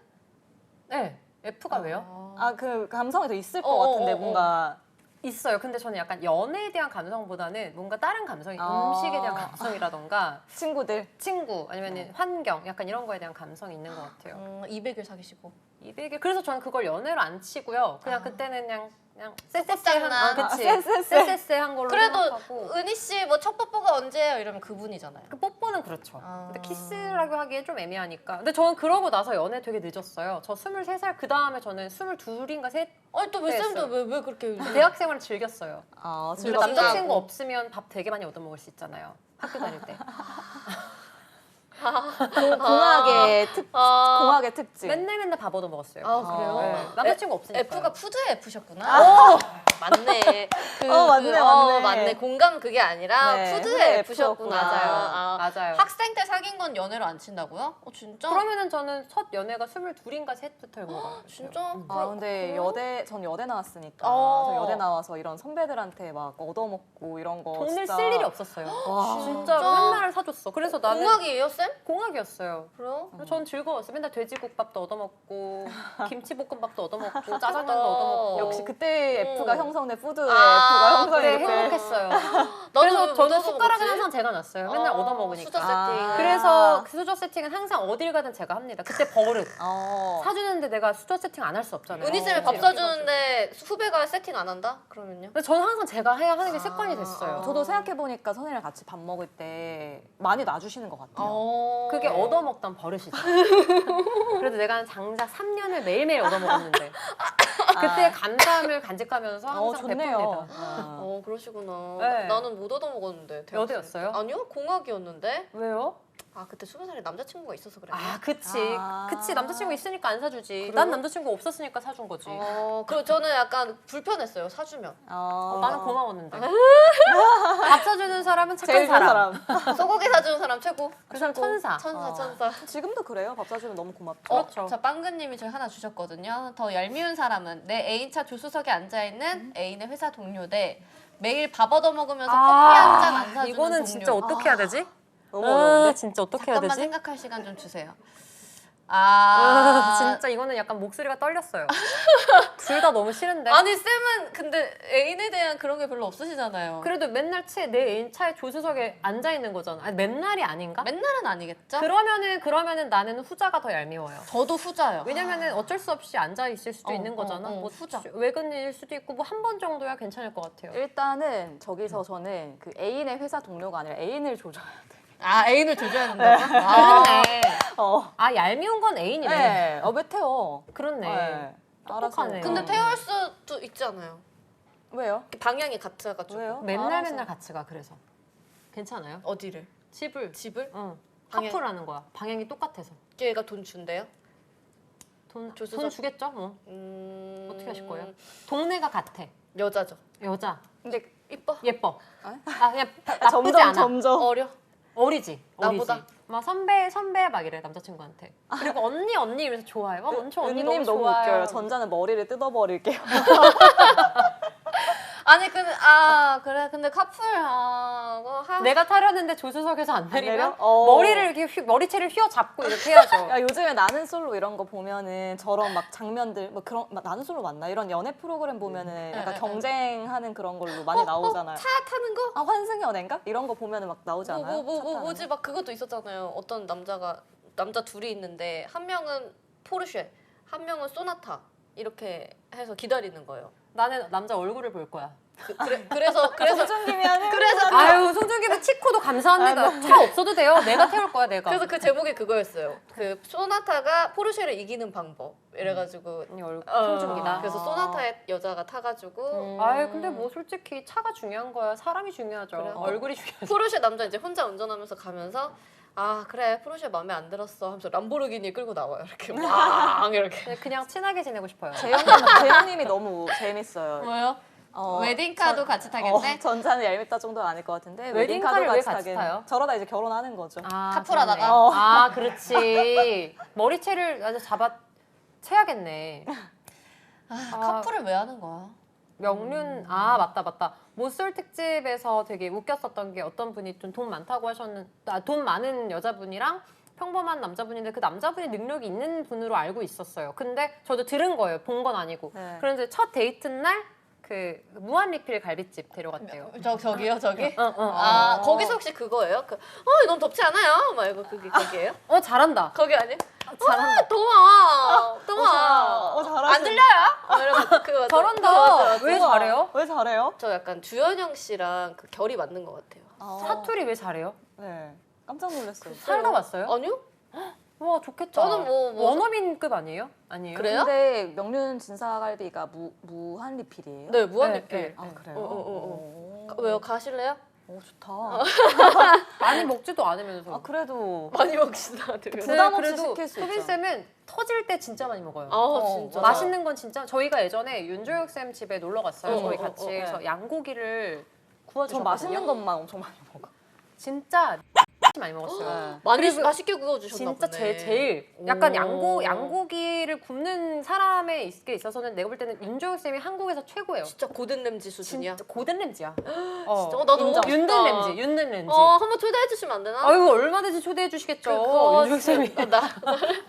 네. F가 왜요? 그 감성이 더 있을 것 어, 같은데 어, 어. 뭔가. 있어요. 근데 저는 약간 연애에 대한 감성보다는 뭔가 다른 감성이 아. 음식에 대한 감성이라던가 친구들. 친구 아니면 환경 약간 이런 거에 대한 감성이 있는 것 같아요. 200일 사귀시고. 200일 그래서 저는 그걸 연애로 안 치고요. 그냥 그때는 그냥 쎄쎄쎄한 뽀뽀장난. 그치 쎄쎄쎄. 쎄쎄쎄한 걸로 그래도 생각하고 은희 씨 뭐 첫 뽀뽀가 언제예요? 이러면 그분이잖아요. 그 뽀뽀는 그렇죠. 아. 근데 키스라고 하기엔 좀 애매하니까. 근데 저는 그러고 나서 연애 되게 늦었어요. 저 23살 그 다음에 저는 22인가 셋 아니 또 왜 네, 쌤도 했어요. 왜 그렇게 대학 생활을 즐겼어요. 근데 근데 즐겁지. 남자친구 없으면 밥 되게 많이 얻어먹을 수 있잖아요. 학교 다닐 때. 공학의 특징. 맨날 밥 얻어 먹었어요. 그래요? 네. 남자친구 없으니까. F가 푸드의 F셨구나. 맞네. 맞네. 공감 그게 아니라 네, 푸드의 푸드의 F셨구나. 맞아요. 맞아요. 학생 때 사귄 건 연애로 안 친다고요? 진짜? 그러면은 저는 첫 연애가 22인가 셋부터인 것 같아요. 진짜? 근데 전 여대 나왔으니까 어. 저 여대 나와서 이런 선배들한테 막 얻어먹고 이런 거 돈을 진짜 쓸 일이 없었어요. 와. 진짜 진짜? 맨날 사줬어. 그래서 나는 공학이에요, 쌤? 공학이었어요. 그래요? 전 즐거웠어요. 맨날 돼지국밥도 얻어먹고 김치볶음밥도 얻어먹고 짜장면도 얻어먹고. 역시 그때 F가 음. 형성된 푸드의 아, F가 그래, 형성이 행복했어요. 나도 그래서 왜 저는 못 숟가락은 얻어먹었지? 항상 제가 놨어요. 맨날 얻어먹으니까. 수저 세팅. 그래서 그 수저 세팅은 항상 어딜 가든 제가 합니다. 그때 버릇. 사주는데 내가 수저 세팅 안 할 수 없잖아요. 은희 쌤이 밥 사주는데 후배가 세팅 안 한다? 그러면요? 근데 저는 항상 제가 해야 하는 게 습관이 됐어요. 저도 생각해보니까 선생님이랑 같이 밥 먹을 때 많이 놔주시는 것 같아요. 그게 얻어먹던 버릇이죠. 그래도 내가 한 장작 3년을 매일매일 얻어먹었는데 그때 감담을 간직하면서 항상 좋네요. 베풉니다. 그러시구나. 네. 나는 못 얻어먹었는데. 대학생 여대였어요? 때. 아니요, 공학이었는데. 왜요? 아, 그때 20살에 남자친구가 있어서 그래. 아, 그치. 아. 그치. 남자친구 있으니까 안 사주지. 그래요? 난 남자친구 없었으니까 사준 거지. 그리고 저는 약간 불편했어요, 사주면. 나는 고마웠는데. 밥 사주는 사람은 착한 제일 좋은 사람. 사람. 소고기 사주는 사람 최고. 그 사람 천사. 천사. 지금도 그래요. 밥 사주면 너무 고맙죠. 그렇죠. 자, 빵근님이 저희 하나 주셨거든요. 더 얄미운 사람은 내 애인차 조수석에 앉아있는 애인의 회사 동료 대 매일 밥 얻어먹으면서 커피 한 잔 안 사주는 이거는 동료. 진짜 어떻게 해야 되지? 너무 어려운데? 진짜 어떻게 해야 잠깐만 되지? 생각할 시간 좀 주세요. 진짜 이거는 약간 목소리가 떨렸어요. 둘 다 너무 싫은데. 아니 쌤은 근데 애인에 대한 그런 게 별로 없으시잖아요. 그래도 맨날 내 애인 차에 조수석에 앉아 있는 거잖아. 아니 맨날이 아닌가? 맨날은 아니겠죠? 그러면은 나는 후자가 더 얄미워요. 저도 후자요. 왜냐면은 어쩔 수 없이 앉아 있을 수도 있는 거잖아. 뭐 후자. 외근일 수도 있고 뭐 한 번 정도야 괜찮을 것 같아요. 일단은 저기서 저는 그 애인의 회사 동료가 아니라 애인을 조져야 돼. 아 애인을 조져야 된다고? 아, 그렇네. 어. 아 얄미운 건 애인이네. 네. 왜 태워? 그렇네. 네. 똑똑하네. 근데 태울 수도 있잖아요. 왜요? 방향이 같아가지고. 왜요? 맨날 알아서. 맨날 같이 가 그래서. 괜찮아요? 어디를? 집을. 집을? 응. 방향. 카풀하는 거야. 방향이 똑같아서. 걔가 돈 준대요? 돈 조수석? 주겠죠? 뭐. 어떻게 하실 거예요? 동네가 같아. 여자죠. 여자. 근데 이뻐? 예뻐. 아? 그냥 나쁘지 점점 않아. 점점 어려? 어리지. 나보다? 어리지. 막 선배 막 이래 남자친구한테. 그리고 언니 이러면서 좋아해. 막 엄청 언니 은님 너무 너무 좋아요. 웃겨요. 전자는 머리를 뜯어버릴게요. 아니 근데 그래 근데 카풀하고 내가 타려는데 조수석에서 안 내려? 내리면 어. 머리를 이렇게 머리채를 휘어잡고 이렇게 해야죠. 야, 요즘에 나는 솔로 이런 거 보면은 저런 막 장면들 뭐 그런 나는 솔로 맞나 이런 연애 프로그램 보면은 약간 경쟁하는 그런 걸로 많이 나오잖아요. 차 타는 거? 아 환승 연애인가? 이런 거 보면은 막 나오지 않아요? 차 타는 뭐지 막 그것도 있었잖아요. 어떤 남자 둘이 있는데 한 명은 포르쉐, 한 명은 소나타 이렇게 해서 기다리는 거예요. 나는 남자 얼굴을 볼 거야. 그래서 송중기미 하는 그래서 아유 송중기는 치코도 감사합니다. 차 없어도 돼요. 내가 태울 거야 내가. 그래서 그 제목이 그거였어요. 그 소나타가 포르쉐를 이기는 방법. 이래가지고 언니 얼굴 송중기다. 그래서 소나타에 여자가 타가지고 아유 근데 뭐 솔직히 차가 중요한 거야. 사람이 중요하죠. 그래. 얼굴이 중요하죠. 포르쉐 남자 이제 혼자 운전하면서 가면서 아 그래 포르쉐 마음에 안 들었어 하면서 람보르기니 끌고 나와요. 이렇게 막 이렇게. 그냥 친하게 지내고 싶어요. 재영님이 너무 재밌어요. 뭐요? 웨딩카도 같이 타겠네? 전자는 얄밉다 정도는 아닐 것 같은데 웨딩카를 왜 같이 타긴. 타요? 저러다 이제 결혼하는 거죠. 카풀하다가? 그러네. 아 그렇지. 머리채를 아주 채야겠네. 카풀을 왜 하는 거야? 명륜 맞다 모쏠 특집에서 되게 웃겼었던 게 어떤 분이 좀 돈 많다고 돈 많은 여자분이랑 평범한 남자분인데 그 남자분이 능력이 있는 분으로 알고 있었어요. 근데 저도 들은 거예요. 본 건 아니고. 네. 그런데 첫 데이트 날 그 무한 리필 갈비집 데려갔대요. 저기요 저기? 어. 거기서 혹시 그거예요? 너무 덥지 않아요? 막 이거 잘해요? 잘한다. 거기 아니? 잘한다. 더워. 잘하시네. 안 들려요? 이러면 그거 잘한다. 왜 우와. 잘해요? 왜 잘해요? 저 약간 주현영 씨랑 그 결이 맞는 것 같아요. 사투리 왜 잘해요? 네. 깜짝 놀랐어요. 살다 왔어요? 아니요? 와 좋겠다. 저는 뭐 원어민급 아니에요? 아니에요? 그래요? 근데 명륜 진사갈비가 무한 리필이에요? 네 무한 네, 리필. 네. 아 그래요? 오. 왜요? 가실래요? 오 좋다. 많이 먹지도 않으면서. 아 그래도 많이 먹시나 되게. 부담 없이 그래도 시킬 수 소빈 있죠. 쌤은 터질 때 진짜 많이 먹어요. 진짜. 맛있는 건 진짜 저희가 예전에 윤조혁 쌤 집에 놀러 갔어요. 저희 같이 네. 그래서 양고기를 전 구워주셨거든요. 맛있는 것만 엄청 많이 먹어. 진짜 많이 먹었어요. 맛있게 구워주셨나 진짜 보네. 제일 약간 오. 양고기를 굽는 사람에 있어서는 내가 볼 때는 윤종혁 쌤이 한국에서 최고예요. 진짜 고든 램지 수준이야. 진짜 고든 램지야. 진짜 나도 인정. 윤든 램지. 한번 초대해 주시면 안 되나? 아이고 얼마든지 초대해 주시겠죠. 윤종혁 쌤이 나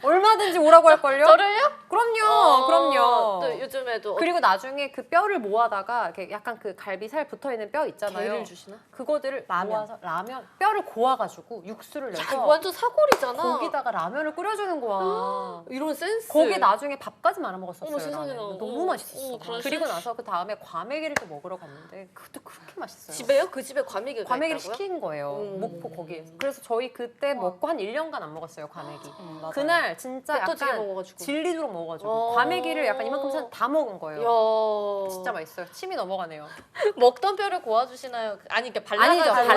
얼마든지 오라고 할 걸요. 저를요? 그럼요, 그럼요. 또 요즘에도 그리고 나중에 그 뼈를 모아다가 이렇게 약간 그 갈비살 붙어 있는 뼈 있잖아요. 게를 주시나? 그거들을 라면. 모아서 라면 뼈를 고아가지고 육수를 이거 내서 완전 사골이잖아. 거기다가 라면을 끓여주는 거야. 이런 센스. 거기 나중에 밥까지 말아 먹었었어요. 어머, 세상에나. 나는. 너무 맛있었어. 그런 그리고 센스. 나서 그 다음에 과메기를 또 먹으러 갔는데 그것도 그렇게 맛있어요. 집에요? 그 집에 과메기가 과메기를 있다고요? 시킨 거예요. 목포 거기에서. 그래서 저희 그때 먹고 한 1년간 안 먹었어요, 과메기. 맞아요. 그날 진짜 배 터지게 약간 먹어가지고. 질리도록 먹어가지고 어. 과메기를 약간 이만큼 다 먹은 거예요. 야 진짜 맛있어요. 침이 넘어가네요. 먹던 뼈를 고아주시나요? 아니 이렇게 발라가지고 아니죠.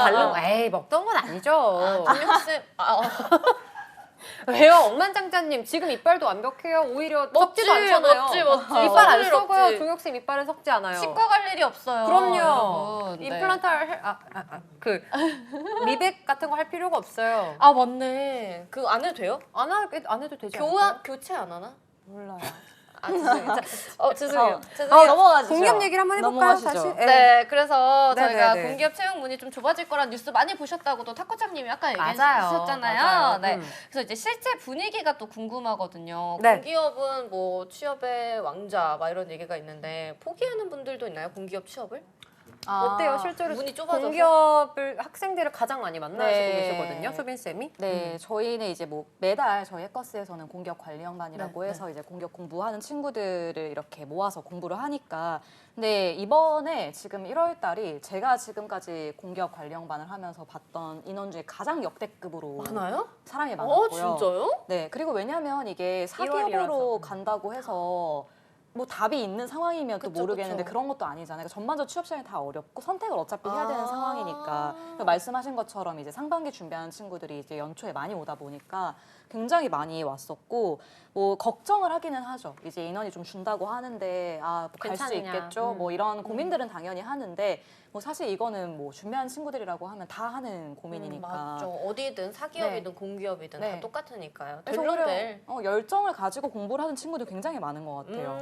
바른 거. 에이, 먹던 건 아니죠. 김영쌤 왜요? 억만장자님 지금 이빨도 완벽해요. 오히려 썩지도 않잖아요. 먹지. 이빨 안 소리를 썩어요. 없지. 종혁쌤 이빨은 썩지 않아요. 치과 갈 일이 없어요. 그럼요. 여러분. 네. 임플란트 그 미백 같은 거 할 필요가 없어요. 아 맞네. 그거 안 해도 돼요? 안 해도 되지 않을까요? 교체 안 하나? 몰라요. 아 죄송해요. 죄송해요. 어, 죄송해요. 넘어가시죠. 공기업 얘기를 한번 해볼까요? 넘어가시죠. 다시? 네, 그래서 네, 저희가 네, 네. 공기업 채용 문이 좀 좁아질 거란 뉴스 많이 보셨다고도 타코짱님이 아까 맞아요. 얘기하셨잖아요. 맞아요. 네, 그래서 이제 실제 분위기가 또 궁금하거든요. 네. 공기업은 뭐 취업의 왕자 막 이런 얘기가 있는데 포기하는 분들도 있나요? 공기업 취업을? 어때요? 실제로 문이 좁아져서? 공기업을 학생들을 가장 많이 만나시고 네. 계시거든요, 수빈 쌤이. 네, 저희는 이제 뭐 매달 저희 해커스에서는 공기업 관리형반이라고 네, 해서 이제 공기업 공부하는 친구들을 이렇게 모아서 공부를 하니까 근데 이번에 지금 1월 달이 제가 지금까지 공기업 관리형반을 하면서 봤던 인원 중에 가장 역대급으로 많아요? 사람이 많았고요. 진짜요? 네, 그리고 왜냐면 이게 2월이라서. 사기업으로 간다고 해서 뭐 답이 있는 상황이면 또 그쵸, 모르겠는데 그쵸. 그런 것도 아니잖아요. 그러니까 전반적으로 취업 시장이 다 어렵고 선택을 어차피 해야 되는 아. 상황이니까 그리고 말씀하신 것처럼 이제 상반기 준비하는 친구들이 이제 연초에 많이 오다 보니까 굉장히 많이 왔었고 뭐 걱정을 하기는 하죠. 이제 인원이 좀 준다고 하는데 갈 수 괜찮으냐. 있겠죠. 뭐 이런 고민들은 당연히 하는데 뭐 사실 이거는 뭐 준비하는 친구들이라고 하면 다 하는 고민이니까. 맞죠. 어디든 사기업이든 공기업이든 네. 다 똑같으니까요. 그래서 오히려 될. 열정을 가지고 공부를 하는 친구들 굉장히 많은 것 같아요.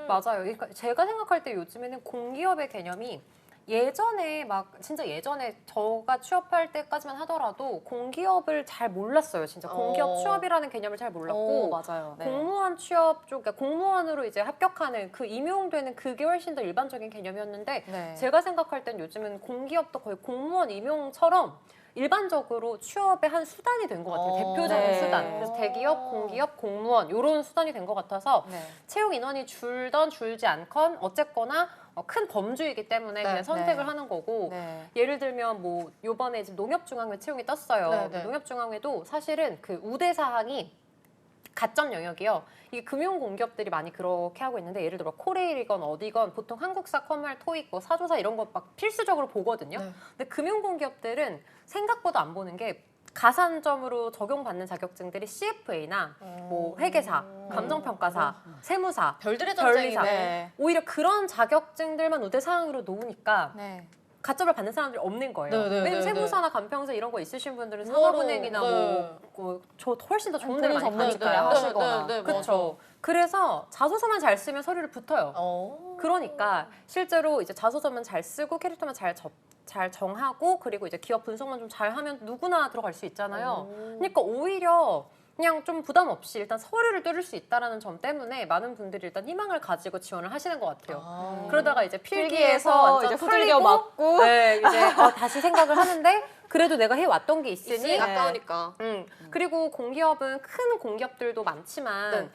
맞아요. 그러니까 제가 생각할 때 요즘에는 공기업의 개념이 예전에 막 진짜 예전에 저가 취업할 때까지만 하더라도 공기업을 잘 몰랐어요. 진짜 공기업 취업이라는 개념을 잘 몰랐고 맞아요. 네. 공무원 취업 쪽, 그러니까 공무원으로 이제 합격하는 그 임용되는 그게 훨씬 더 일반적인 개념이었는데 네. 제가 생각할 땐 요즘은 공기업도 거의 공무원 임용처럼 일반적으로 취업의 한 수단이 된 것 같아요. 대표적인 네. 수단. 그래서 대기업, 공기업, 공무원 이런 수단이 된 것 같아서 네. 채용 인원이 줄던 줄지 않건 어쨌거나 큰 범주이기 때문에 네, 그냥 선택을 네. 하는 거고 네. 예를 들면 뭐 요번에 지금 농협중앙회 채용이 떴어요. 네, 네. 농협중앙회도 사실은 그 우대 사항이 가점 영역이요. 이게 금융 공기업들이 많이 그렇게 하고 있는데 예를 들어 뭐 코레일이건 어디건 보통 한국사, 컴활, 토익, 뭐 사조사 이런 거 막 필수적으로 보거든요. 네. 근데 금융 공기업들은 생각보다 안 보는 게 가산점으로 적용받는 자격증들이 CFA나 뭐 회계사, 감정평가사, 세무사, 별들의 변리사. 전쟁이네. 네. 오히려 그런 자격증들만 우대 사항으로 놓으니까 네. 가점을 받는 사람들이 없는 거예요. 네, 네, 왜냐면 네, 세무사나 간평사 이런 거 있으신 분들은 뭐하러, 산업은행이나 네. 저 훨씬 더 좋은 데를 본인 많이 전문 직군에 가니까요. 하시거나. 그렇죠. 그래서 자소서만 잘 쓰면 서류를 붙어요. 그러니까 실제로 이제 자소서만 잘 쓰고 캐릭터만 잘 정하고 그리고 이제 기업 분석만 좀 잘하면 누구나 들어갈 수 있잖아요. 그러니까 오히려 그냥 좀 부담 없이 일단 서류를 뚫을 수 있다는 점 때문에 많은 분들이 일단 희망을 가지고 지원을 하시는 것 같아요. 그러다가 이제 필기에서 완전 이제 후들겨 풀리고 맞고 네, 이제 다시 생각을 하는데 그래도 내가 해왔던 게 있으니 있으니 가까우니까. 그리고 공기업은 큰 공기업들도 많지만 네.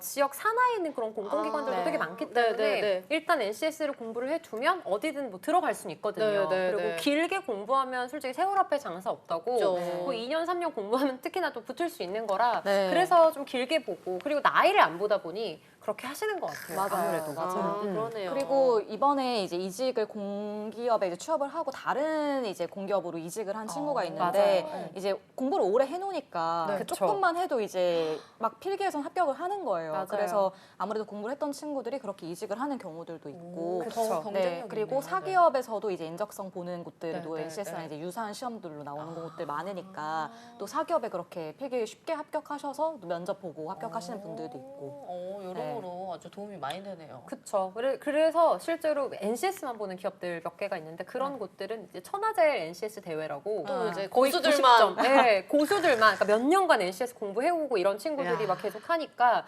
지역 산하에 있는 그런 공공기관들도 네. 되게 많기 네, 때문에 네, 네. 일단 NCS를 공부를 해두면 어디든 뭐 들어갈 수는 있거든요. 네, 네, 그리고 네. 길게 공부하면 솔직히 세월 앞에 장사 없다고 그죠. 뭐 2년, 3년 공부하면 특히나 또 붙을 수 있는 거라 네. 그래서 좀 길게 보고 그리고 나이를 안 보다 보니 그렇게 하시는 것 같아요. 맞아요. 아무래도. 맞아요. 그러네요. 그리고 이번에 이제 이직을 공기업에 이제 취업을 하고 다른 이제 공기업으로 이직을 한 친구가 있는데 맞아요. 이제 공부를 오래 해놓으니까 네, 그 그쵸. 조금만 해도 이제 막 필기에선 합격을 하는 거예요. 맞아요. 그래서 아무래도 공부를 했던 친구들이 그렇게 이직을 하는 경우들도 있고 그쵸. 더 경쟁력이 네, 그리고 있네요. 사기업에서도 이제 인적성 보는 곳들도 네, 네, NCS랑 네. 이제 유사한 시험들로 나오는 곳들 많으니까 또 사기업에 그렇게 필기 쉽게 합격하셔서 또 면접 보고 합격하시는 분들도 있고. 여러모로 아주 도움이 많이 되네요. 그렇죠. 그래서 실제로 NCS만 보는 기업들 몇 개가 있는데 그런 곳들은 이제 천하제일 NCS 대회라고 또 이제 거의 고수들만 90점, 네, 고수들만 그러니까 몇 년간 NCS 공부해오고 이런 친구들이 야. 막 계속 하니까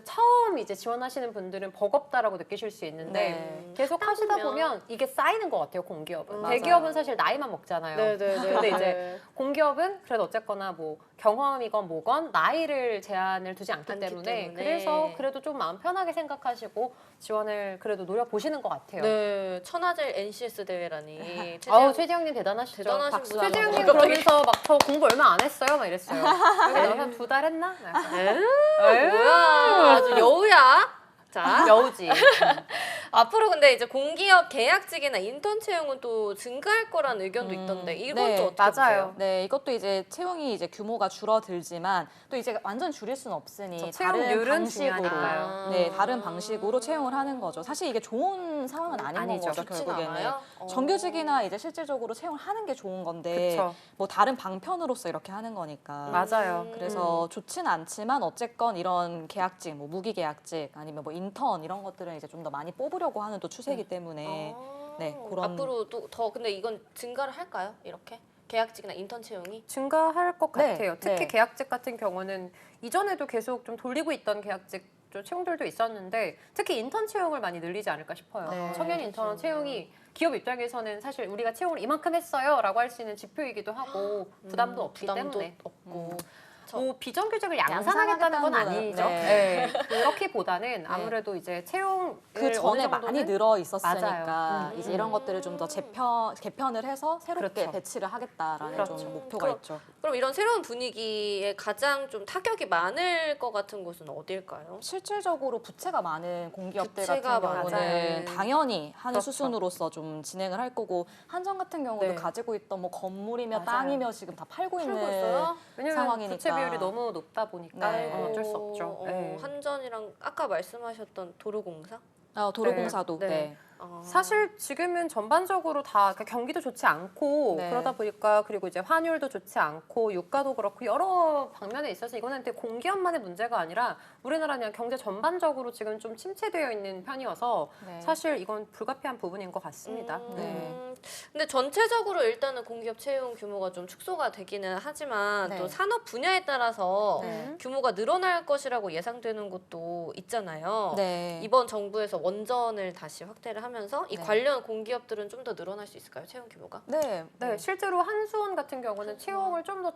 처음 이제 지원하시는 분들은 버겁다라고 느끼실 수 있는데 네. 계속 하시다 보면 이게 쌓이는 것 같아요. 공기업은 맞아요. 대기업은 사실 나이만 먹잖아요. 네네네. 근데 이제 공기업은 그래도 어쨌거나 뭐 경험이건 뭐건 나이를 제한을 두지 않기 않기 때문에 때문에. 그래서 그래도 좀 마음 편하게 생각하시고 지원을 그래도 노려보시는 것 같아요. 네, 천하제일 NCS 대회라니. 아우 최지영님 대단하시죠. 대단하신 박수 분이에요. 최지영님 갑자기. 그러면서 막 저 공부 얼마 안 했어요 막 이랬어요. 여기 나와서 2달 했나? 약간. 뭐야, 아주 여우야. 자, 여우지. 앞으로 근데 이제 공기업 계약직이나 인턴 채용은 또 증가할 거란 의견도 있던데 이건 네, 또 어떻게 맞아요. 보세요? 네, 이것도 이제 채용이 이제 규모가 줄어들지만 또 이제 완전 줄일 수는 없으니 그쵸, 다른 채용률은 방식으로 중요하니까요. 네, 다른 방식으로 채용을 하는 거죠. 사실 이게 좋은 상황은 아닌 아니죠. 거죠, 좋진 결국에는. 않아요? 정규직이나 이제 실질적으로 채용을 하는 게 좋은 건데 그쵸. 뭐 다른 방편으로서 이렇게 하는 거니까. 맞아요. 그래서 좋진 않지만 어쨌건 이런 계약직, 뭐 무기 계약직 아니면 뭐 인턴 이런 것들은 이제 좀 더 많이 뽑으려고 하는 또 추세이기 때문에 네, 그런 앞으로 또 더 근데 이건 증가를 할까요? 이렇게 계약직이나 인턴 채용이? 증가할 것 네, 같아요. 특히 네. 계약직 같은 경우는 이전에도 계속 좀 돌리고 있던 계약직 채용들도 있었는데 특히 인턴 채용을 많이 늘리지 않을까 싶어요. 네. 청년 인턴 채용이 기업 입장에서는 사실 우리가 채용을 이만큼 했어요라고 할 수 있는 지표이기도 하고 부담도 없기 부담도 때문에 없고. 뭐 비정규직을 양산하겠다는 건 양산하겠다는 아니죠. 건, 네. 그렇기보다는 아무래도 이제 채용을 그 어느 전에 정도는 많이 늘어 있었으니까 맞아요. 이제 이런 것들을 좀 더 개편을 해서 새롭게 그렇죠. 배치를 하겠다라는 그렇죠. 좀 목표가 그럼- 있죠. 그럼 이런 새로운 분위기에 가장 좀 타격이 많을 것 같은 곳은 어딜까요? 실질적으로 부채가 많은 공기업들 부채가 같은 경우는 많아요. 당연히 하는 그렇죠. 수순으로서 좀 진행을 할 거고 한전 같은 경우도 네. 가지고 있던 뭐 건물이며 맞아요. 땅이며 지금 다 팔고 풀고 있는 있어요? 왜냐면 상황이니까. 부채 비율이 너무 높다 보니까 네. 어쩔 수 없죠. 네. 한전이랑 아까 말씀하셨던 도로공사? 도로공사도 네. 네. 사실 지금은 전반적으로 다 경기도 좋지 않고 네. 그러다 보니까 그리고 이제 환율도 좋지 않고 유가도 그렇고 여러 방면에 있어서 이거는 되게 공기업만의 문제가 아니라 우리나라는 경제 전반적으로 지금 좀 침체되어 있는 편이어서 네. 사실 이건 불가피한 부분인 것 같습니다. 네. 근데 전체적으로 일단은 공기업 채용 규모가 좀 축소가 되기는 하지만 네. 또 산업 분야에 따라서 네. 규모가 늘어날 것이라고 예상되는 곳도 있잖아요. 네. 이번 정부에서 원전을 다시 확대를 하면서 이 네. 관련 공기업들은 좀 더 늘어날 수 있을까요? 채용 규모가? 네. 네, 실제로 한수원 같은 경우는 채용을 좀 더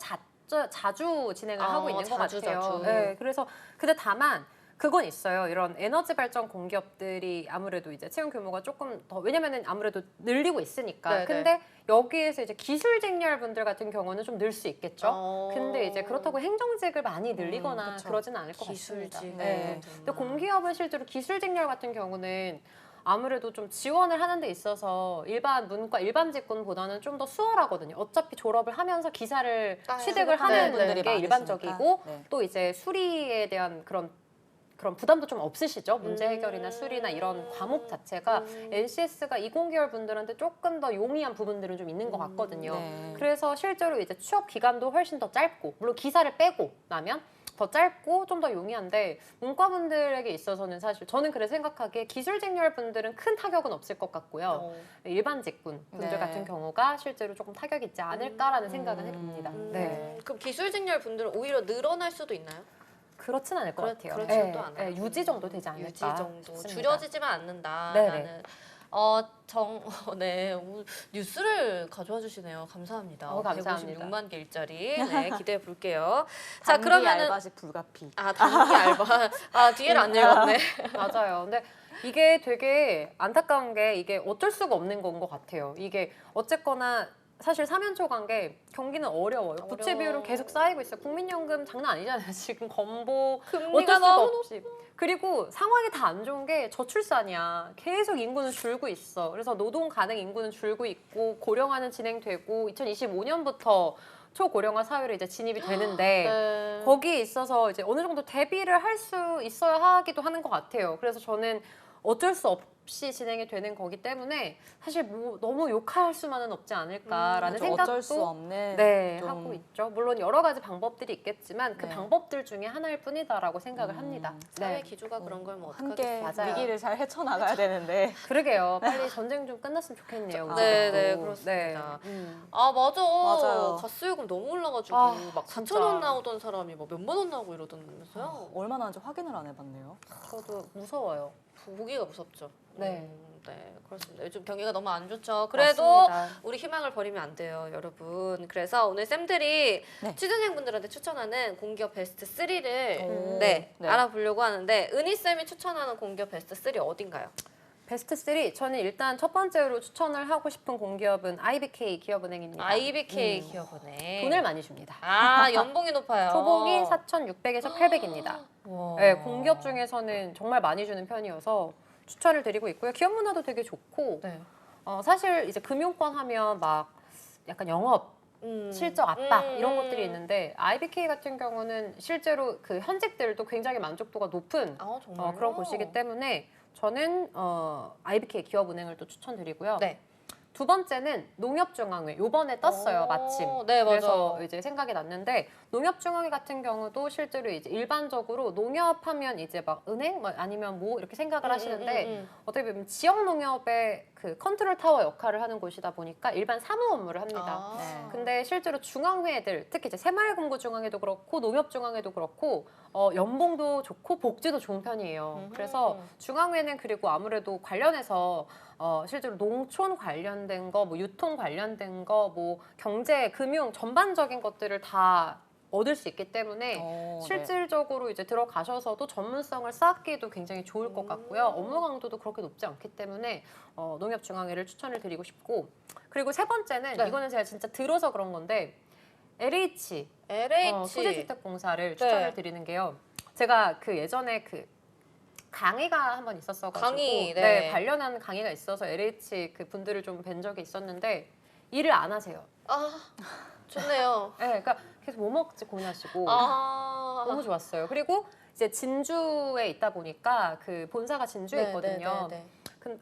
자주 진행을 하고 있는 것 자주, 같아요. 자주. 네, 그래서 근데 다만 그건 있어요. 이런 에너지 발전 공기업들이 아무래도 이제 채용 규모가 조금 더 왜냐면은 아무래도 늘리고 있으니까. 네네. 근데 여기에서 이제 기술 직렬 분들 같은 경우는 좀 늘 수 있겠죠. 근데 이제 그렇다고 행정직을 많이 늘리거나 그쵸. 그러진 않을 것 기술직. 같습니다. 네. 근데 공기업은 실제로 기술 직렬 같은 경우는 아무래도 좀 지원을 하는 데 있어서 일반 문과 일반 직군보다는 좀 더 수월하거든요. 어차피 졸업을 하면서 기사를 취득을 하는 하는 분들이 게 일반적이고 많으시니까. 네. 또 이제 수리에 대한 그런 부담도 좀 없으시죠. 문제 해결이나 수리나 이런 과목 자체가 NCS가 이공계열 분들한테 조금 더 용이한 부분들은 좀 있는 것 같거든요. 네. 그래서 실제로 이제 취업 기간도 훨씬 더 짧고 물론 기사를 빼고 나면 더 짧고 좀 더 용이한데 문과분들에게 있어서는 사실 저는 그래서 생각하기에 기술직렬 분들은 큰 타격은 없을 것 같고요. 일반 직군 분들 네. 같은 경우가 실제로 조금 타격이 있지 않을까라는 생각은 해봅니다. 네. 그럼 기술직렬 분들은 오히려 늘어날 수도 있나요? 그렇진 않을 것 같아요. 그렇지도 않아요. 유지 정도 되지 않을까 유지 정도 싶습니다. 줄여지지만 않는다. 네네. 나는 네 오늘 뉴스를 가져와 주시네요. 감사합니다. 감사합니다. 156만 개 일자리 네, 기대해 볼게요. 자 단기 그러면은 알바직 불가피. 단기 알바 뒤에를 안 읽었네. 맞아요. 근데 이게 되게 안타까운 게 이게 어쩔 수가 없는 건 것 같아요. 이게 어쨌거나 사실 3연초 간 게 경기는 어려워요. 부채 비율은 계속 쌓이고 있어요. 국민연금 장난 아니잖아요. 지금 건보 금리가 어쩔 수가 너무 없이. 그리고 상황이 다 안 좋은 게 저출산이야. 계속 인구는 줄고 있어. 그래서 노동 가능 인구는 줄고 있고 고령화는 진행되고 2025년부터 초고령화 사회로 이제 진입이 되는데 네. 거기에 있어서 이제 어느 정도 대비를 할 수 있어야 하기도 하는 것 같아요. 그래서 저는 어쩔 수 없이 진행이 되는 거기 때문에 사실 뭐 너무 욕할 수만은 없지 않을까라는 그렇죠. 생각도 어쩔 수 없는 네, 좀 하고 있죠. 물론 여러 가지 방법들이 있겠지만 그 네. 방법들 중에 하나일 뿐이다라고 생각을 합니다. 사회 네. 기조가 그런 걸 뭐 함께 어떡하겠어요. 맞아요. 위기를 잘 헤쳐나가야 되는데 그러게요. 빨리 전쟁 좀 끝났으면 좋겠네요. 우리 네, 집도. 네, 그렇습니다. 네. 아 맞아. 맞아요. 가스요금 너무 올라가지고 아, 막 진짜. 4,000원 나오던 사람이 막 몇만 원 나오고 이러던데면서요. 얼마나 하는지 확인을 안 해봤네요. 저도 무서워요. 보기가 무섭죠. 네. 네, 그렇습니다. 요즘 경기가 너무 안 좋죠. 그래도 맞습니다. 우리 희망을 버리면 안 돼요, 여러분. 그래서 오늘 쌤들이 네. 취준생분들한테 추천하는 공기업 베스트 3를 오. 네, 네. 알아보려고 하는데 은희 쌤이 추천하는 공기업 베스트 3 어딘가요? 베스트 3 저는 일단 첫 번째로 추천을 하고 싶은 공기업은 IBK 기업은행입니다. IBK 기업은행. 돈을 많이 줍니다. 아, 연봉이 높아요. 초봉이 4,600에서 800입니다. 와. 네, 공기업 중에서는 정말 많이 주는 편이어서 추천을 드리고 있고요. 기업 문화도 되게 좋고 네. 사실 이제 금융권 하면 막 약간 영업 실적 압박 이런 것들이 있는데 IBK 같은 경우는 실제로 그 현직들도 굉장히 만족도가 높은 아, 정말 그런 곳이기 때문에 저는 IBK 기업은행을 또 추천드리고요. 네. 두 번째는 농협중앙회 요번에 떴어요 마침. 네, 그래서 맞아. 이제 생각이 났는데 농협중앙회 같은 경우도 실제로 이제 일반적으로 농협하면 이제 막 은행 뭐 아니면 뭐 이렇게 생각을 하시는데 어떻게 보면 지역 농협의 그 컨트롤 타워 역할을 하는 곳이다 보니까 일반 사무 업무를 합니다. 아. 네. 근데 실제로 중앙회들 특히 이제 새마을금고중앙회도 그렇고 농협중앙회도 그렇고 연봉도 좋고 복지도 좋은 편이에요. 그래서 중앙회는 그리고 아무래도 관련해서 실제로 농촌 관련된 거, 뭐 유통 관련된 거, 뭐 경제, 금융 전반적인 것들을 다 얻을 수 있기 때문에 네. 실질적으로 이제 들어가셔서도 전문성을 쌓기도 굉장히 좋을 것 같고요. 업무 강도도 그렇게 높지 않기 때문에 농협중앙회를 추천을 드리고 싶고 그리고 세 번째는 네. 이거는 제가 진짜 들어서 그런 건데 LH LH. 소재주택공사를 추천을 네. 드리는 게요. 제가 그 예전에 그 강의가 한 번 있었어가지고 강의, 네. 네, 관련한 강의가 있어서 LH 그 분들을 좀 뵌 적이 있었는데 일을 안 하세요. 아, 좋네요. 네, 그러니까 계속 뭐 먹지 고민하시고 아. 너무 좋았어요. 그리고 이제 진주에 있다 보니까 그 본사가 진주에 있거든요. 네.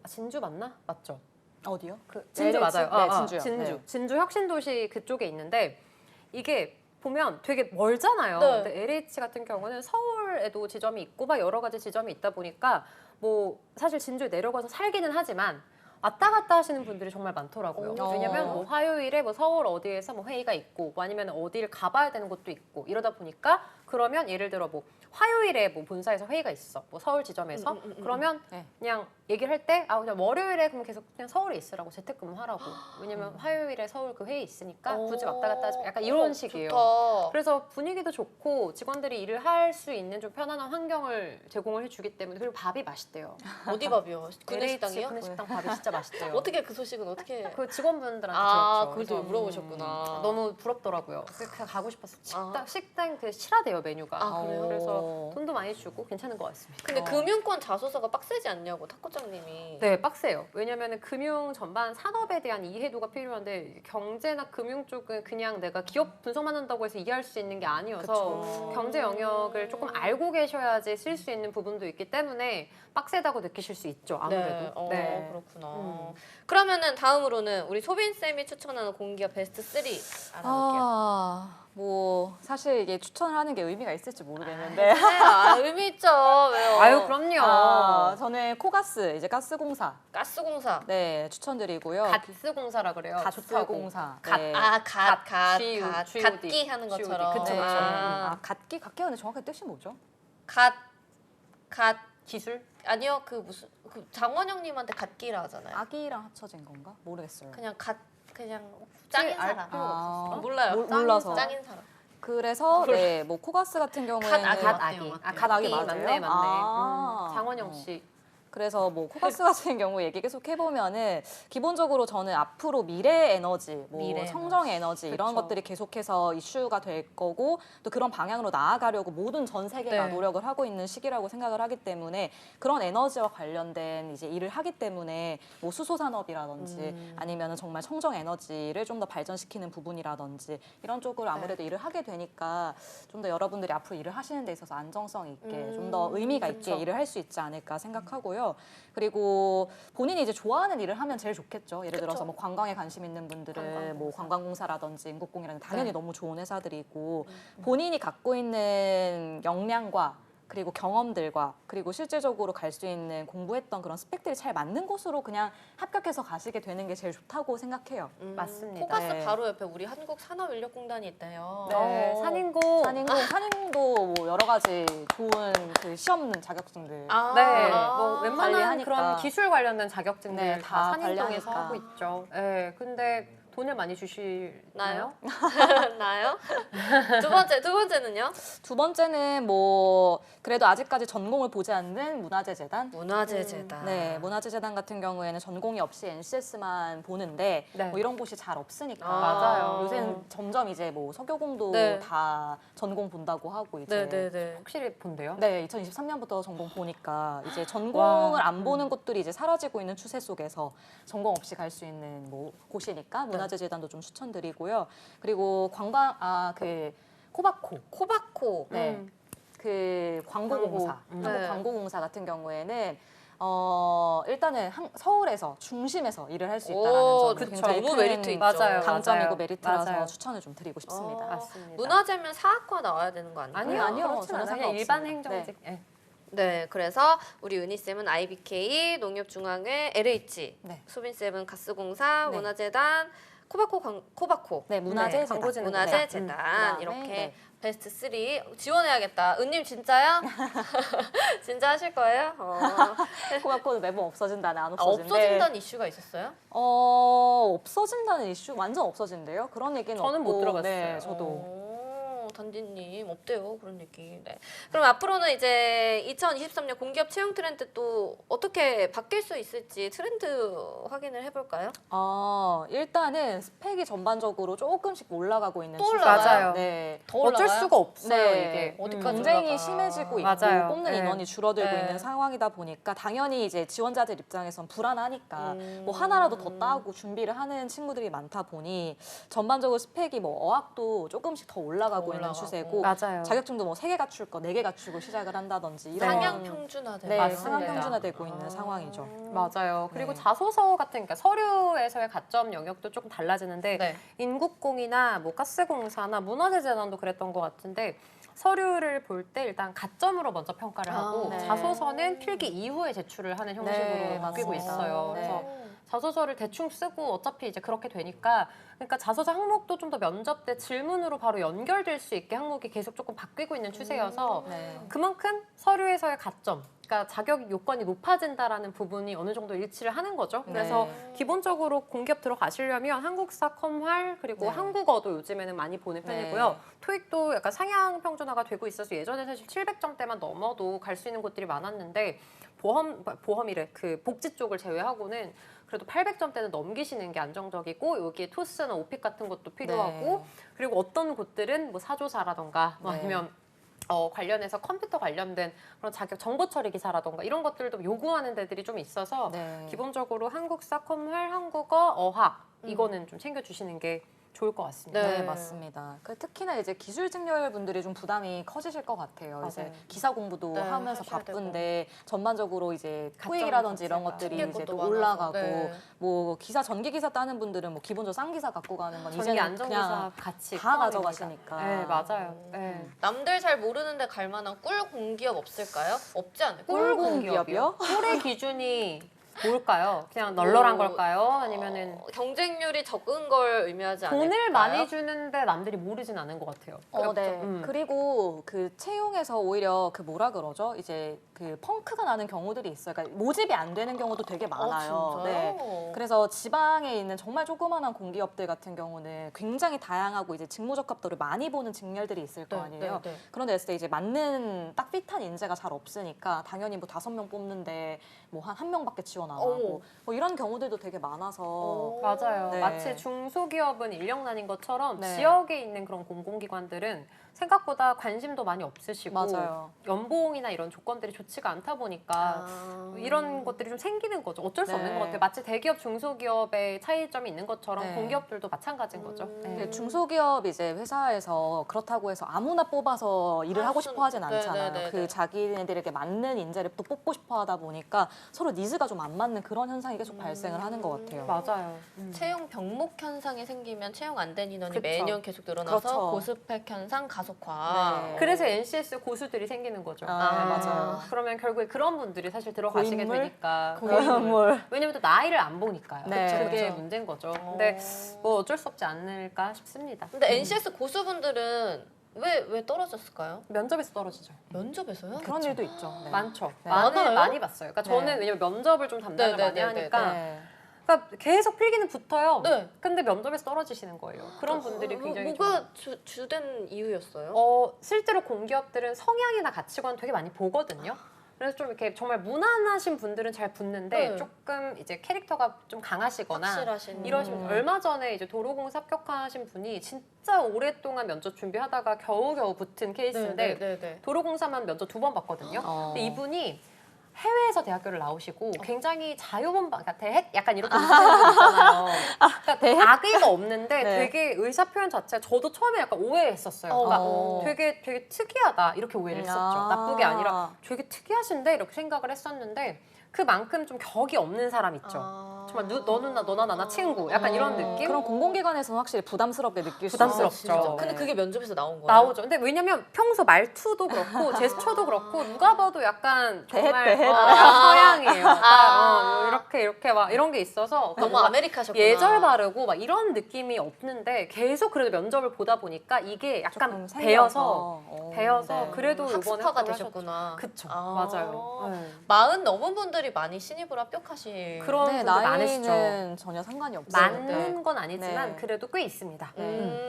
진주 맞나? 맞죠? 어디요? 그 진주 LH? 맞아요. 네, 진주요. 진주. 네. 진주 혁신도시 그쪽에 있는데 이게 보면 되게 멀잖아요. 네. 근데 LH 같은 경우는 서울에도 지점이 있고 막 여러 가지 지점이 있다 보니까 뭐 사실 진주에 내려가서 살기는 하지만 왔다 갔다 하시는 분들이 정말 많더라고요. 오. 왜냐면 뭐 화요일에 뭐 서울 어디에서 뭐 회의가 있고 뭐 아니면 어디를 가봐야 되는 곳도 있고 이러다 보니까 그러면 예를 들어 뭐 화요일에 뭐 본사에서 회의가 있어. 뭐 서울 지점에서 그러면 네. 그냥 얘기를 할 때 그냥 월요일에 그럼 계속 그냥 서울에 있으라고 재택근무하라고. 왜냐면 화요일에 서울 그 회의 있으니까 굳이 왔다 갔다 하지 마. 약간 이런 식이에요. 좋다. 그래서 분위기도 좋고 직원들이 일을 할 수 있는 좀 편안한 환경을 제공을 해주기 때문에 그리고 밥이 맛있대요. 어디 밥이요? 구내식당이요? 구내식당 밥이 진짜 맛있대요. 어떻게 그 소식은 어떻게? 그 직원분들한테 아, 들었죠. 그걸 또 그래서 물어보셨구나. 너무 부럽더라고요. 그냥 가고 싶었어. 아. 식당 그 실화돼요 메뉴가. 아, 그래요? 그래서 돈도 많이 주고 괜찮은 것 같습니다. 근데 금융권 자소서가 빡세지 않냐고 탁구장님이. 네, 빡세요. 왜냐하면 금융 전반 산업에 대한 이해도가 필요한데 경제나 금융 쪽은 그냥 내가 기업 분석만 한다고 해서 이해할 수 있는 게 아니어서 그쵸. 경제 영역을 조금 알고 계셔야지 쓸 수 있는 부분도 있기 때문에 빡세다고 느끼실 수 있죠. 아무래도. 네. 그렇구나. 그러면은 다음으로는 우리 소빈 쌤이 추천하는 공기업 베스트 3 알아볼게요. 뭐 사실 이게 추천을 하는 게 의미가 있을지 모르겠는데. 의미 있죠. 왜요? 아유 그럼요. 저는 코가스 이제 가스공사 가스공사. 네 추천드리고요. 가스공사라 그래요. 가스공사. 갓. 네. 갓기 하는 GOD. 것처럼. 그쵸, 그쵸. 갓기 갓기가 정확히 뜻이 뭐죠? 갓 기술? 아니요 그 무슨 그 장원영님한테 갓기라 하잖아요. 아기랑 합쳐진 건가? 모르겠어요. 그냥 짱인 알 사람. 필요가 없었어. 몰라요. 몰라서. 짱인 사람. 그래서 네, 뭐 코가스 같은 경우에는 갓아기. 갓아기. 맞네요. 갓아기 맞네, 맞아요? 맞네. 아. 장원영 씨. 그래서 뭐 코바스 같은 경우 얘기 계속 해보면은 기본적으로 저는 앞으로 미래 에너지, 뭐 미래 청정 에너지 이런 그쵸. 것들이 계속해서 이슈가 될 거고 또 그런 방향으로 나아가려고 모든 전 세계가 네. 노력을 하고 있는 시기라고 생각을 하기 때문에 그런 에너지와 관련된 이제 일을 하기 때문에 뭐 수소 산업이라든지 아니면은 정말 청정 에너지를 좀 더 발전시키는 부분이라든지 이런 쪽으로 아무래도 일을 하게 되니까 좀 더 여러분들이 앞으로 일을 하시는 데 있어서 안정성 있게 좀 더 의미가 있게 일을 할 수 있지 않을까 생각하고요. 그리고 본인이 이제 좋아하는 일을 하면 제일 좋겠죠. 예를 들어서 뭐 관광에 관심 있는 분들은 뭐 관광공사라든지 인국공이라든지 당연히 너무 좋은 회사들이고 본인이 갖고 있는 역량과 그리고 경험들과 그리고 실제적으로 갈 수 있는 공부했던 그런 스펙들이 잘 맞는 곳으로 그냥 합격해서 가시게 되는 게 제일 좋다고 생각해요. 맞습니다. 코바스 네. 바로 옆에 우리 한국산업인력공단이 있대요. 네, 어, 산인고. 산인공도 뭐 여러 가지 좋은 그 시험 자격증들 아, 네, 아. 뭐 웬만한 관리하니까. 그런 기술 관련된 자격증들 네, 다 다 산인동에서 관리하니까. 하고 있죠. 네, 근데 돈을 많이 주시나요? 나요? 나요? 두 번째는요? 두 번째는 뭐 그래도 아직까지 전공을 보지 않는 문화재재단. 문화재재단. 네, 문화재재단 같은 경우에는 전공이 없이 NCS만 보는데 네. 뭐 이런 곳이 잘 없으니까. 맞아요. 요새는 점점 이제 뭐 서교공도 네. 다 전공 본다고 하고 이제. 네네네. 확실히 본대요? 네, 2023년부터 전공 보니까 이제 전공을 안 보는 곳들이 이제 사라지고 있는 추세 속에서 전공 없이 갈 수 있는 뭐 곳이니까 문화재재단도 좀 추천드리고요. 그리고 그 코바코. 코바코. 네. 그 광고공사, 광고. 한국 네. 광고공사 같은 경우에는 일단은 서울에서 중심에서 일을 할 수 있다는 오, 점이 그쵸. 굉장히 너무 큰 메리트 있죠. 맞아요. 강점이고 맞아요. 메리트라서 맞아요. 추천을 좀 드리고 싶습니다. 맞습니다. 문화재면 사학과 나와야 되는 거 아니에요? 아니요, 아니요. 그렇진 저는 않아요. 그냥 상관없습니다. 일반 행정직. 네. 네, 그래서 우리 은희쌤은 IBK, 농협중앙회, LH, 네. 수빈쌤은 가스공사, 네. 문화재단, 코바코. 네, 문화재 재단. 광고진흥 문화재재단 그다음에, 이렇게 네. 베스트 3 지원해야겠다. 은님 진짜요? 진짜 하실 거예요? 코바코는 매번 없어진다는 안 아, 없어진대. 없어진다는 이슈가 있었어요? 없어진다는 이슈 완전 없어진대요. 그런 얘기는 저는 못 없고. 들어봤어요. 네, 저도. 오, 단디님 없대요 그런 얘기. 네. 그럼 앞으로는 이제 2023년 공기업 채용 트렌드 또 어떻게 바뀔 수 있을지 트렌드 확인을 해볼까요? 일단은 스펙이 전반적으로 조금씩 올라가고 있는 또 추세예요. 올라가요? 맞아요. 네. 더 어쩔 올라가요? 수가 없어요, 네. 이게. 어디까지 경쟁이 올라가? 심해지고 있고 맞아요. 뽑는 네. 인원이 줄어들고 네. 있는 상황이다 보니까 당연히 이제 지원자들 입장에선 불안하니까 음. 뭐 하나라도 더 따고 준비를 하는 친구들이 많다 보니 전반적으로 스펙이 뭐 어학도 조금씩 더 올라가고 있는 올라가고. 추세고 맞아요. 자격증도 뭐 3개 갖출 거 4개 갖추고 시작을 한다든지 이런 상향 평준화되고. 네, 맞습니다. 상향 평준화되고 있는 상황이죠. 맞아요. 그리고 네. 자소서 같은 그러니까 서류에서의 가점 영역도 조금 달라지는데 네. 인국공이나 뭐 가스공사나 문화재재단도 그랬던 것 같은데 서류를 볼 때 일단 가점으로 먼저 평가를 하고 네. 자소서는 필기 이후에 제출을 하는 형식으로 네, 바뀌고 맞습니다. 있어요. 네. 그래서 자소서를 대충 쓰고 어차피 이제 그렇게 되니까 그러니까 자소서 항목도 좀 더 면접 때 질문으로 바로 연결될 수 있게 항목이 계속 조금 바뀌고 있는 추세여서 네. 그만큼 서류에서의 가점, 그러니까 자격 요건이 높아진다라는 부분이 어느 정도 일치를 하는 거죠. 그래서 네. 기본적으로 공기업 들어가시려면 한국사, 컴활 그리고 네. 한국어도 요즘에는 많이 보는 편이고요. 네. 토익도 약간 상향 평준화가 되고 있어서 예전에 사실 700점대만 넘어도 갈 수 있는 곳들이 많았는데 보험이래 그 복지 쪽을 제외하고는 그래도 800점대는 넘기시는 게 안정적이고 여기에 토스나 오픽 같은 것도 필요하고 네. 그리고 어떤 곳들은 뭐 사조사라던가 뭐 네. 아니면 관련해서 컴퓨터 관련된 그런 자격 정보 처리 기사라던가 이런 것들도 요구하는 데들이 좀 있어서 네. 기본적으로 한국사, 컴활, 한국어, 어학 이거는 좀 챙겨주시는 게 좋을 것 같습니다. 네, 네. 맞습니다. 특히나 이제 기술 직렬 분들이 좀 부담이 커지실 것 같아요. 이제 맞아요. 기사 공부도 네, 하면서 하셔야 바쁜데 전반적으로 이제 가점 토익이라든지 이런 자체가 것들이 챙길 이제 것도 또 많아서. 올라가고 네. 뭐 기사 전기 기사 따는 분들은 뭐 기본적으로 쌍 기사 갖고 가는 건 전기 이제는 안전기사 그냥 같이 다 포함입니다. 가져가시니까. 네, 맞아요. 네. 남들 잘 모르는데 갈 만한 꿀 공기업 없을까요? 없지 않을까요? 꿀 공기업이요? 꿀의 기준이 뭘까요? 그냥 널널한 뭐, 걸까요? 아니면은 경쟁률이 적은 걸 의미하지 않을까요? 돈을 많이 주는데 남들이 모르진 않은 것 같아요. 네. 음. 그리고 그 채용에서 오히려 그 뭐라 그러죠? 이제 그 펑크가 나는 경우들이 있어요. 그러니까 모집이 안 되는 경우도 되게 많아요. 진짜요? 그래서 지방에 있는 정말 조그마한 공기업들 같은 경우는 굉장히 다양하고 이제 직무적합도를 많이 보는 직렬들이 있을 거 아니에요. 네. 그런데 했을 때 이제 맞는 딱 핏한 인재가 잘 없으니까 당연히 뭐 5명 뽑는데 뭐 한 명밖에 지원 안 어머. 하고 뭐 이런 경우들도 되게 많아서 오. 맞아요. 네. 마치 중소기업은 인력난인 것처럼 네. 지역에 있는 그런 공공기관들은 생각보다 관심도 많이 없으시고 맞아요. 연봉이나 이런 조건들이 좋지가 않다 보니까 이런 것들이 좀 생기는 거죠. 어쩔 수 네. 없는 것 같아요. 마치 대기업, 중소기업의 차이점이 있는 것처럼 네. 공기업들도 마찬가지인 거죠. 네, 중소기업 이제 회사에서 그렇다고 해서 아무나 뽑아서 일을 하고 싶어 하진 않잖아요. 네네네네. 그 자기네들에게 맞는 인재를 또 뽑고 싶어 하다 보니까 서로 니즈가 좀 안 맞는 그런 현상이 계속 발생을 하는 것 같아요. 맞아요. 채용 병목 현상이 생기면 채용 안 된 인원이 그쵸. 매년 계속 늘어나서 그렇죠. 고스펙 현상 가속화. 네. 그래서 NCS 고수들이 생기는 거죠. 아, 네. 맞아요. 그러면 결국에 그런 분들이 사실 들어가시게 고인물? 되니까. 고인물. 왜냐면 또 나이를 안 보니까요. 네. 그게 그렇죠. 문제인 거죠. 근데 뭐 어쩔 수 없지 않을까 싶습니다. 근데 NCS 고수분들은 왜 떨어졌을까요? 면접에서 떨어지죠. 면접에서요? 그런 일도 있죠. 네. 많죠. 네. 많아요? 많이 봤어요. 그러니까 저는 네. 왜냐면 면접을 좀 담당을 많이 네네네네. 하니까 네. 그러니까 계속 필기는 붙어요. 네. 근데 면접에서 떨어지시는 거예요. 그런 분들이 굉장히 좀 뭐가 주된 이유였어요? 실제로 공기업들은 성향이나 가치관 되게 많이 보거든요. 그래서 좀 이렇게 정말 무난하신 분들은 잘 붙는데 네. 조금 이제 캐릭터가 좀 강하시거나 확실하신 이러시면 얼마 전에 이제 도로공사 합격하신 분이 진짜 오랫동안 면접 준비하다가 겨우겨우 붙은 케이스인데 네네네. 도로공사만 면접 2번 봤거든요. 어. 근데 이분이 해외에서 대학교를 나오시고 굉장히 자유분방, 그러니까 대핵 약간 이렇게 웃으시는 분 있잖아요. 그러니까 악의가 없는데 네. 되게 의사 표현 자체가 저도 처음에 약간 오해했었어요. 그러니까 되게 특이하다 이렇게 오해를 했었죠. 나쁘게 아니라 되게 특이하신데 이렇게 생각을 했었는데 그만큼 좀 격이 없는 사람 있죠. 정말 너나 나나 친구 약간 이런 느낌? 그런 공공기관에서는 확실히 부담스럽게 느낄 수 부담스럽죠. 있죠. 근데 그게 면접에서 나온 거예요? 나오죠. 근데 왜냐면 평소 말투도 그렇고 제스처도 그렇고 누가 봐도 약간 정말 대헷. 약간 서양이에요. 이렇게 막 이런 게 있어서 너무 뭔가 아메리카셨구나. 예절 바르고 막 이런 느낌이 없는데 계속 그래도 면접을 보다 보니까 이게 약간 조금 배어서 네. 그래도 이번에 학습화가 합격을 되셨구나. 그쵸. 아. 맞아요. 네. 40 넘은 분들이 많이 신입을 합격하신 그런 네, 분들 많으시죠. 나이는 전혀 상관이 없어요. 많은 건 아니지만 네. 그래도 꽤 있습니다.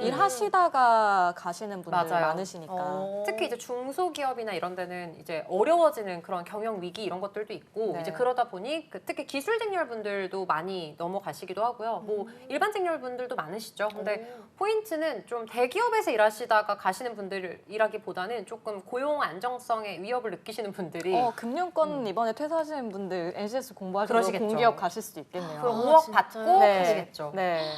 일하시다가 가시는 분들 맞아요. 많으시니까. 특히 이제 중소기업이나 이런 데는 이제 어려워지는 그런 경영 위기 이런 것들도 있고 네. 이제 그러다 보니 특히 기술 직렬 분들도 많이 넘어가시기도 하고요. 뭐 일반 직렬 분들도 많으시죠. 근데 포인트는 좀 대기업에서 일하시다가 가시는 분들이라기보다는 조금 고용 안정성의 위협을 느끼시는 분들이 금융권 이번에 퇴사하시는 분들 NCS 공부하시고 그러시겠죠. 공기업 가실 수도 있겠네요. 그럼 아, 5억 진짜요? 받고 네. 가시겠죠. 네.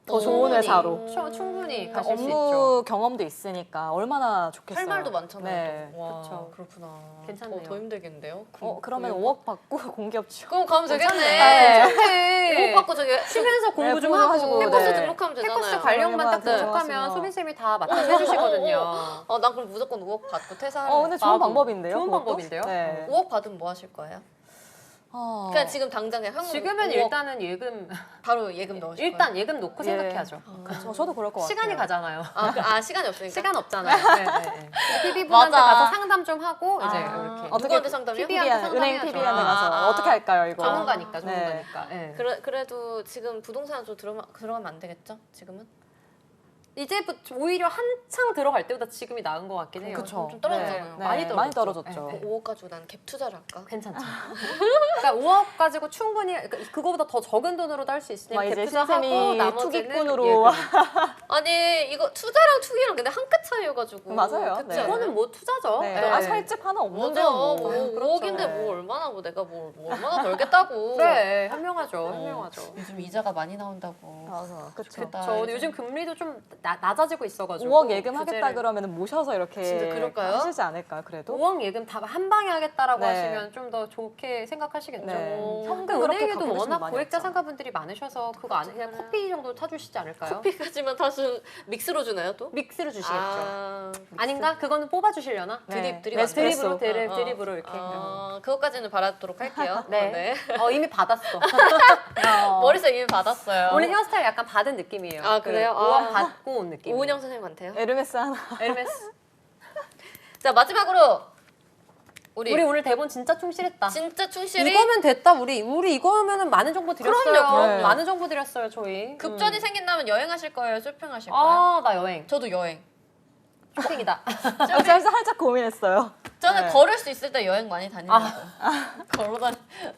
더 좋은 회사로. 충분히 그러니까 가실 수 있죠. 업무 경험도 있으니까 얼마나 좋겠어요. 할 말도 많잖아요. 네. 또. 와, 그쵸. 그렇구나. 괜찮네요. 더 힘들겠는데요? 그러면 5억 받고 공기업 취업. 그럼 가면 되겠네. 네. 5억 받고 저기 쉬면서 공부 네, 좀 공부하시고, 하고 해코스 네. 등록하면 되잖아요. 해커스 관련만 딱 네. 등록하면 맞습니다. 소빈쌤이 다 맡아서 해주시거든요. 난 그럼 무조건 5억 받고 퇴사하는. 근데 좋은 나도. 방법인데요. 좋은 그것도? 방법인데요? 네. 5억 받으면 뭐 하실 거예요? 그냥 지금 당장 그냥 지금은 5억 일단은 예금 바로 예금 넣으실 일단 예금 놓고 예. 생각해야죠. 그렇죠. 저도 그럴 것 같아요. 시간이 가잖아요. 거예요? 시간이 없으니까. 시간 없잖아요. 네. PB분한테 맞아. 가서 상담 좀 하고 이제 이렇게 누구한테 상담이요? PB한테 은행 상담해야죠. PB한테 가서 아. 어떻게 할까요, 이거? 전문가니까 네. 전문가니까. 네. 그래도 지금 부동산 좀 들어가면 안 되겠죠? 지금은? 이제부터 오히려 한창 들어갈 때보다 지금이 나은 것 같긴 해요. 그쵸. 좀 떨어졌잖아요. 네. 많이 많이 떨어졌죠. 떨어졌죠. 네. 5억 가지고 난 갭 투자를 할까? 괜찮죠. 그러니까 5억 가지고 충분히 그거보다 더 적은 돈으로도 할 수 있으니까 막 이제 투자하고 신쌤이 나머지는 투기꾼으로 예금. 아니 이거 투자랑 투기랑 근데 한 끗 차이여가지고. 맞아요. 그치 네. 않아요? 이거는 뭐 투자죠. 네. 네. 살집 하나 맞아. 없는데요, 뭐. 뭐 그렇죠. 5억인데 네. 뭐 얼마나 뭐 내가 뭐 얼마나 벌겠다고. 그래 현명하죠. 현명하죠. 요즘 이자가 많이 나온다고. 맞아. 그쵸. 좋겠다. 저 요즘 금리도 좀 낮아지고 있어가지고 5억 예금하겠다 규제를 그러면 모셔서 이렇게 진짜 그럴까요? 하시지 않을까요? 그래도 5억 예금 다 한 방에 하겠다라고 네. 하시면 좀 더 좋게 생각하시겠죠. 네. 현금 현금 그렇게 은행에도 갖고 계신 분 워낙 많이 고액자 없죠. 상가분들이 많으셔서 그거 안 그냥 커피 정도 타주시지 않을까요? 커피까지만 타준 믹스로 주나요 또? 믹스를 주시겠죠. 아, 아닌가? 그그거는 뽑아주시려나? 네. 드립 에스프레소. 드립으로 이렇게. 그것까지는 바라도록 할게요. 네. 이미 받았어. 머릿속 이미 받았어요. 오늘 헤어스타일 약간 받은 느낌이에요. 아, 그래요? 5억 받고 온 느낌. 오은영 선생님한테요. 에르메스 하나. 에르메스. 자 마지막으로 우리 우리 오늘 대본 진짜 충실했다. 진짜 충실히 이거면 됐다. 우리 이거면은 많은 정보 드렸어요. 그럼요. 네. 많은 정보 드렸어요, 저희. 급전이 생긴다면 여행하실 거예요? 쇼핑하실 거예요? 나 여행. 저도 여행. 쇼핑이다. 제가 살짝 고민했어요. 저는 네. 걸을 수 있을 때 여행 많이 다니려고.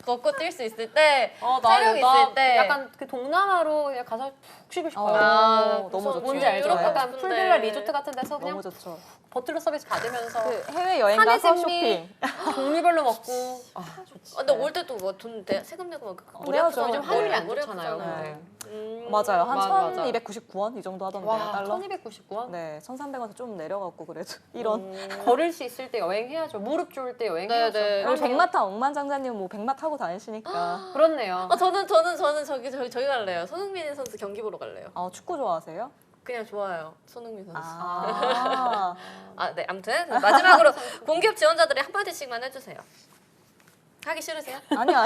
걷고 뛸 수 있을 때, 체력 있을 때. 약간 그 동남아로 그냥 가서 푹 쉬고 싶어요. 너무 무서워. 좋죠. 뭔지 알죠? 유럽 약간 같은데. 풀빌라 리조트 같은 데서 그냥 너무 좋죠. 버틀러 서비스 받으면서 그 해외 여행 산의 가서 진미, 쇼핑. 종류별로 먹고. 좋지. 근데 올 때 또 뭐 돈 세금 내고 막 머리 내야죠. 아프잖아요. 요즘 환율이 안 머리 좋잖아요. 아프잖아요. 근데. 맞아요. 한 맞아. 1,299원 이 정도 하던데요. 와, 달러. 1299원? 네, 1,300원에서 좀 내려갔고 그래도 이런. 걸을 수 있을 때 여행해야죠. 무릎 좋을 때 여행해야죠. 네. 그리고 백마탄 억만장자님 뭐 백마 타고 다니시니까. 그렇네요. 저는 저기 갈래요. 손흥민 선수 경기 보러 갈래요. 축구 좋아하세요? 그냥 좋아요. 손흥민 선수. 아, 네, 아무튼 마지막으로 공기업 지원자들이 한마디씩만 해주세요. 하기 싫으세요? 아니요.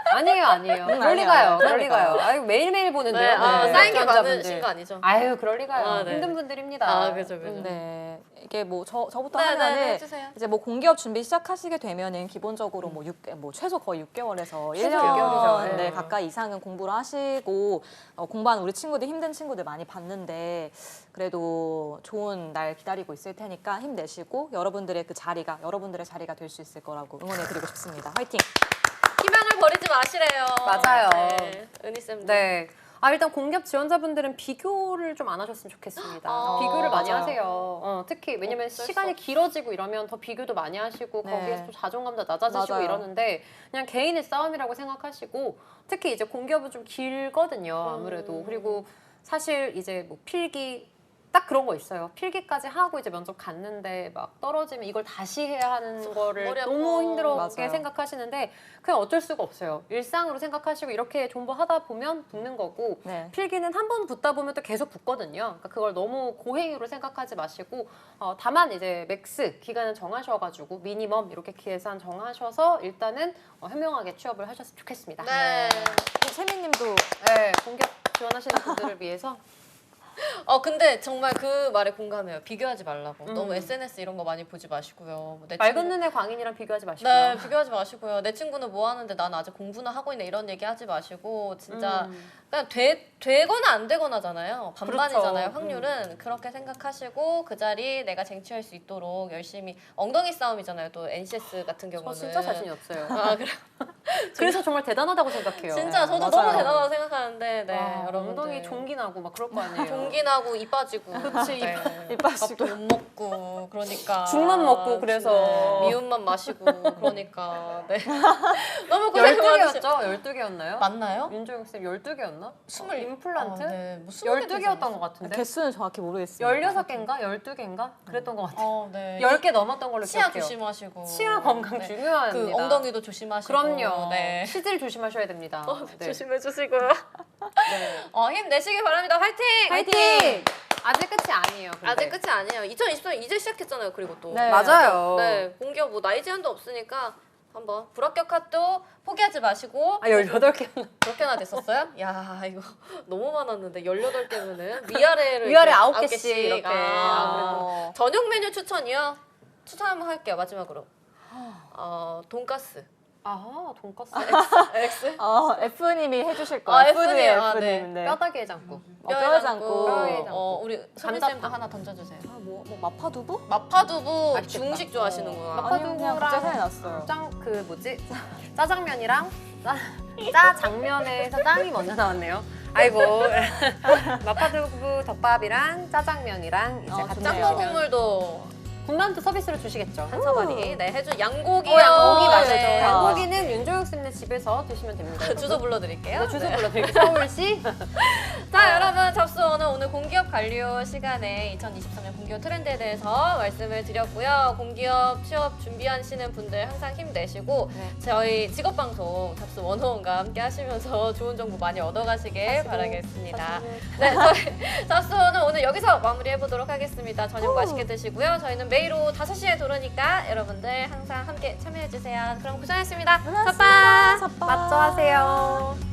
아니에요. 그럴 아니에요. 리가요. 그럴 그러니까요. 리가요. 아유, 매일매일 보는데요. 네, 지원자분들. 쌓인 게 많으신 거 아니죠? 아유, 그럴 리가요. 아, 네. 힘든 분들입니다. 아, 그죠. 네, 이게 뭐 저부터 네, 하면은 네, 해주세요. 이제 뭐 공기업 준비 시작하시게 되면은 기본적으로 뭐 최소 거의 6개월에서 최소 1년 6개월이죠. 네, 네. 가까이 이상은 공부를 하시고 공부하는 우리 친구들 힘든 친구들 많이 봤는데 그래도 좋은 날 기다리고 있을 테니까 힘내시고 여러분들의 자리가 될 수 있을 거라고 응원해드리고 싶습니다. 화이팅! 희망을 버리지 마시래요. 맞아요. 네, 은희쌤. 네. 일단 공기업 지원자분들은 비교를 좀 안 하셨으면 좋겠습니다. 비교를 많이 맞아요. 하세요. 특히 왜냐면 어쩔 수 시간이 없어. 길어지고 이러면 더 비교도 많이 하시고 네. 거기에서 또 자존감도 낮아지시고 맞아요. 이러는데 그냥 개인의 싸움이라고 생각하시고 특히 이제 공기업은 좀 길거든요. 아무래도. 그리고 사실 이제 뭐 필기 딱 그런 거 있어요. 필기까지 하고 이제 면접 갔는데 막 떨어지면 이걸 다시 해야 하는 거를 머리 아파. 너무 힘들게 맞아요. 생각하시는데 그냥 어쩔 수가 없어요. 일상으로 생각하시고 이렇게 존버하다 보면 붙는 거고 네. 필기는 한 번 붙다 보면 또 계속 붙거든요. 그러니까 그걸 너무 고행위로 생각하지 마시고 다만 이제 맥스 기간을 정하셔가지고 미니멈 이렇게 계산 정하셔서 일단은 현명하게 취업을 하셨으면 좋겠습니다. 네. 세미님도 네, 공기업 지원하시는 분들을 위해서 근데 정말 그 말에 공감해요. 비교하지 말라고. 음. 너무 SNS 이런 거 많이 보지 마시고요. 뭐 내 맑은 친구- 눈의 광인이랑 비교하지 마시고요. 네, 비교하지 마시고요. 내 친구는 뭐 하는데 나는 아직 공부나 하고 있네 이런 얘기 하지 마시고 진짜 그냥 되거나 안 되거나잖아요. 반반이잖아요. 그렇죠. 확률은 그렇게 생각하시고 그 자리 내가 쟁취할 수 있도록 열심히 엉덩이 싸움이잖아요. 또 NCS 같은 저 경우는 진짜 자신이 없어요. 그래. 그래서 정말 대단하다고 생각해요. 진짜 저도 맞아요. 너무 대단하다고 생각하는데 네, 여러분들 엉덩이 종기 나고 막 그럴 거 아니에요. 종기 나고 이 빠지고 그치, 네. 입 빠지고. 밥도 못 먹고 그러니까 죽만 먹고 그래서. 미움만 마시고 그러니까 네. 너무 고생 많으시 12개였죠? 12개였나요? 맞나요? 윤정혁 쌤 12개였나? 20 임플란트? 네, 뭐 12개였던 것 같은데. 개수는 정확히 모르겠습니다. 16개인가? 12개인가? 그랬던 것 같아요. 네. 10개 넘었던 걸로 치아 기억해요. 조심하시고 치아 건강 네. 중요합니다. 그 엉덩이도 조심하시고 그럼요. 네. 치질 조심하셔야 됩니다. 네. 조심해 주시고요. 네. 힘내시길 바랍니다. 화이팅! 화이팅! 아직 끝이 아니에요. 근데. 아직 끝이 아니에요. 2023년 이제 시작했잖아요. 그리고 또 네. 맞아요. 네, 공기업 뭐 나이 제한도 없으니까 한번 불합격학도 포기하지 마시고 18개였나? 그렇게나 됐었어요? 야 이거 너무 많았는데 18개면은 위아래를 위아래 이렇게 9개씩 이렇게. 아, 저녁 메뉴 추천이요? 추천 한번 할게요. 마지막으로 돈가스 아, 돈가스. X F님이 해주실 거예요. F님. 푸드의 아, F님. 네. 네. 뼈다귀 해장국. 뼈해장국. 뼈해장국. 우리 감자탕. 소민쌤도 하나 던져주세요. 뭐 마파두부? 마파두부 맛있겠다. 중식 좋아하시는구나. 아니요, 그냥 마파두부랑 갑자기 생각이 났어요. 그 뭐지? 짜장면이랑 짜장면에서 땀이 먼저 나왔네요. 아이고. 마파두부 덮밥이랑 짜장면이랑 이제 같이 좋네요. 짬뽕 국물도 군만두 서비스로 주시겠죠. 한 사발이 네 해주 양고기요. 양고기 네. 맛있죠. 양고기는 윤조혁 쌤네 주변에 집에서 드시면 됩니다. 주소 불러드릴게요. 네, 주소 불러드릴게요. 서울시. 자, 여러분 잡수원은 오늘 공기업 관료 시간에 2023년 공기업 트렌드에 대해서 말씀을 드렸고요. 공기업 취업 준비하시는 분들 항상 힘내시고 네. 저희 직업방송 잡수 101과 함께 하시면서 좋은 정보 많이 얻어가시길 바라겠습니다. 네, 저희 잡수원은 오늘 여기서 마무리해보도록 하겠습니다. 저녁 맛있게 드시고요. 저희는 매일 오후 5시에 돌아오니까 여러분들 항상 함께 참여해주세요. 그럼 고생하셨습니다. 고생하셨습니다. 삿바! 삿바. 맞죠 하세요.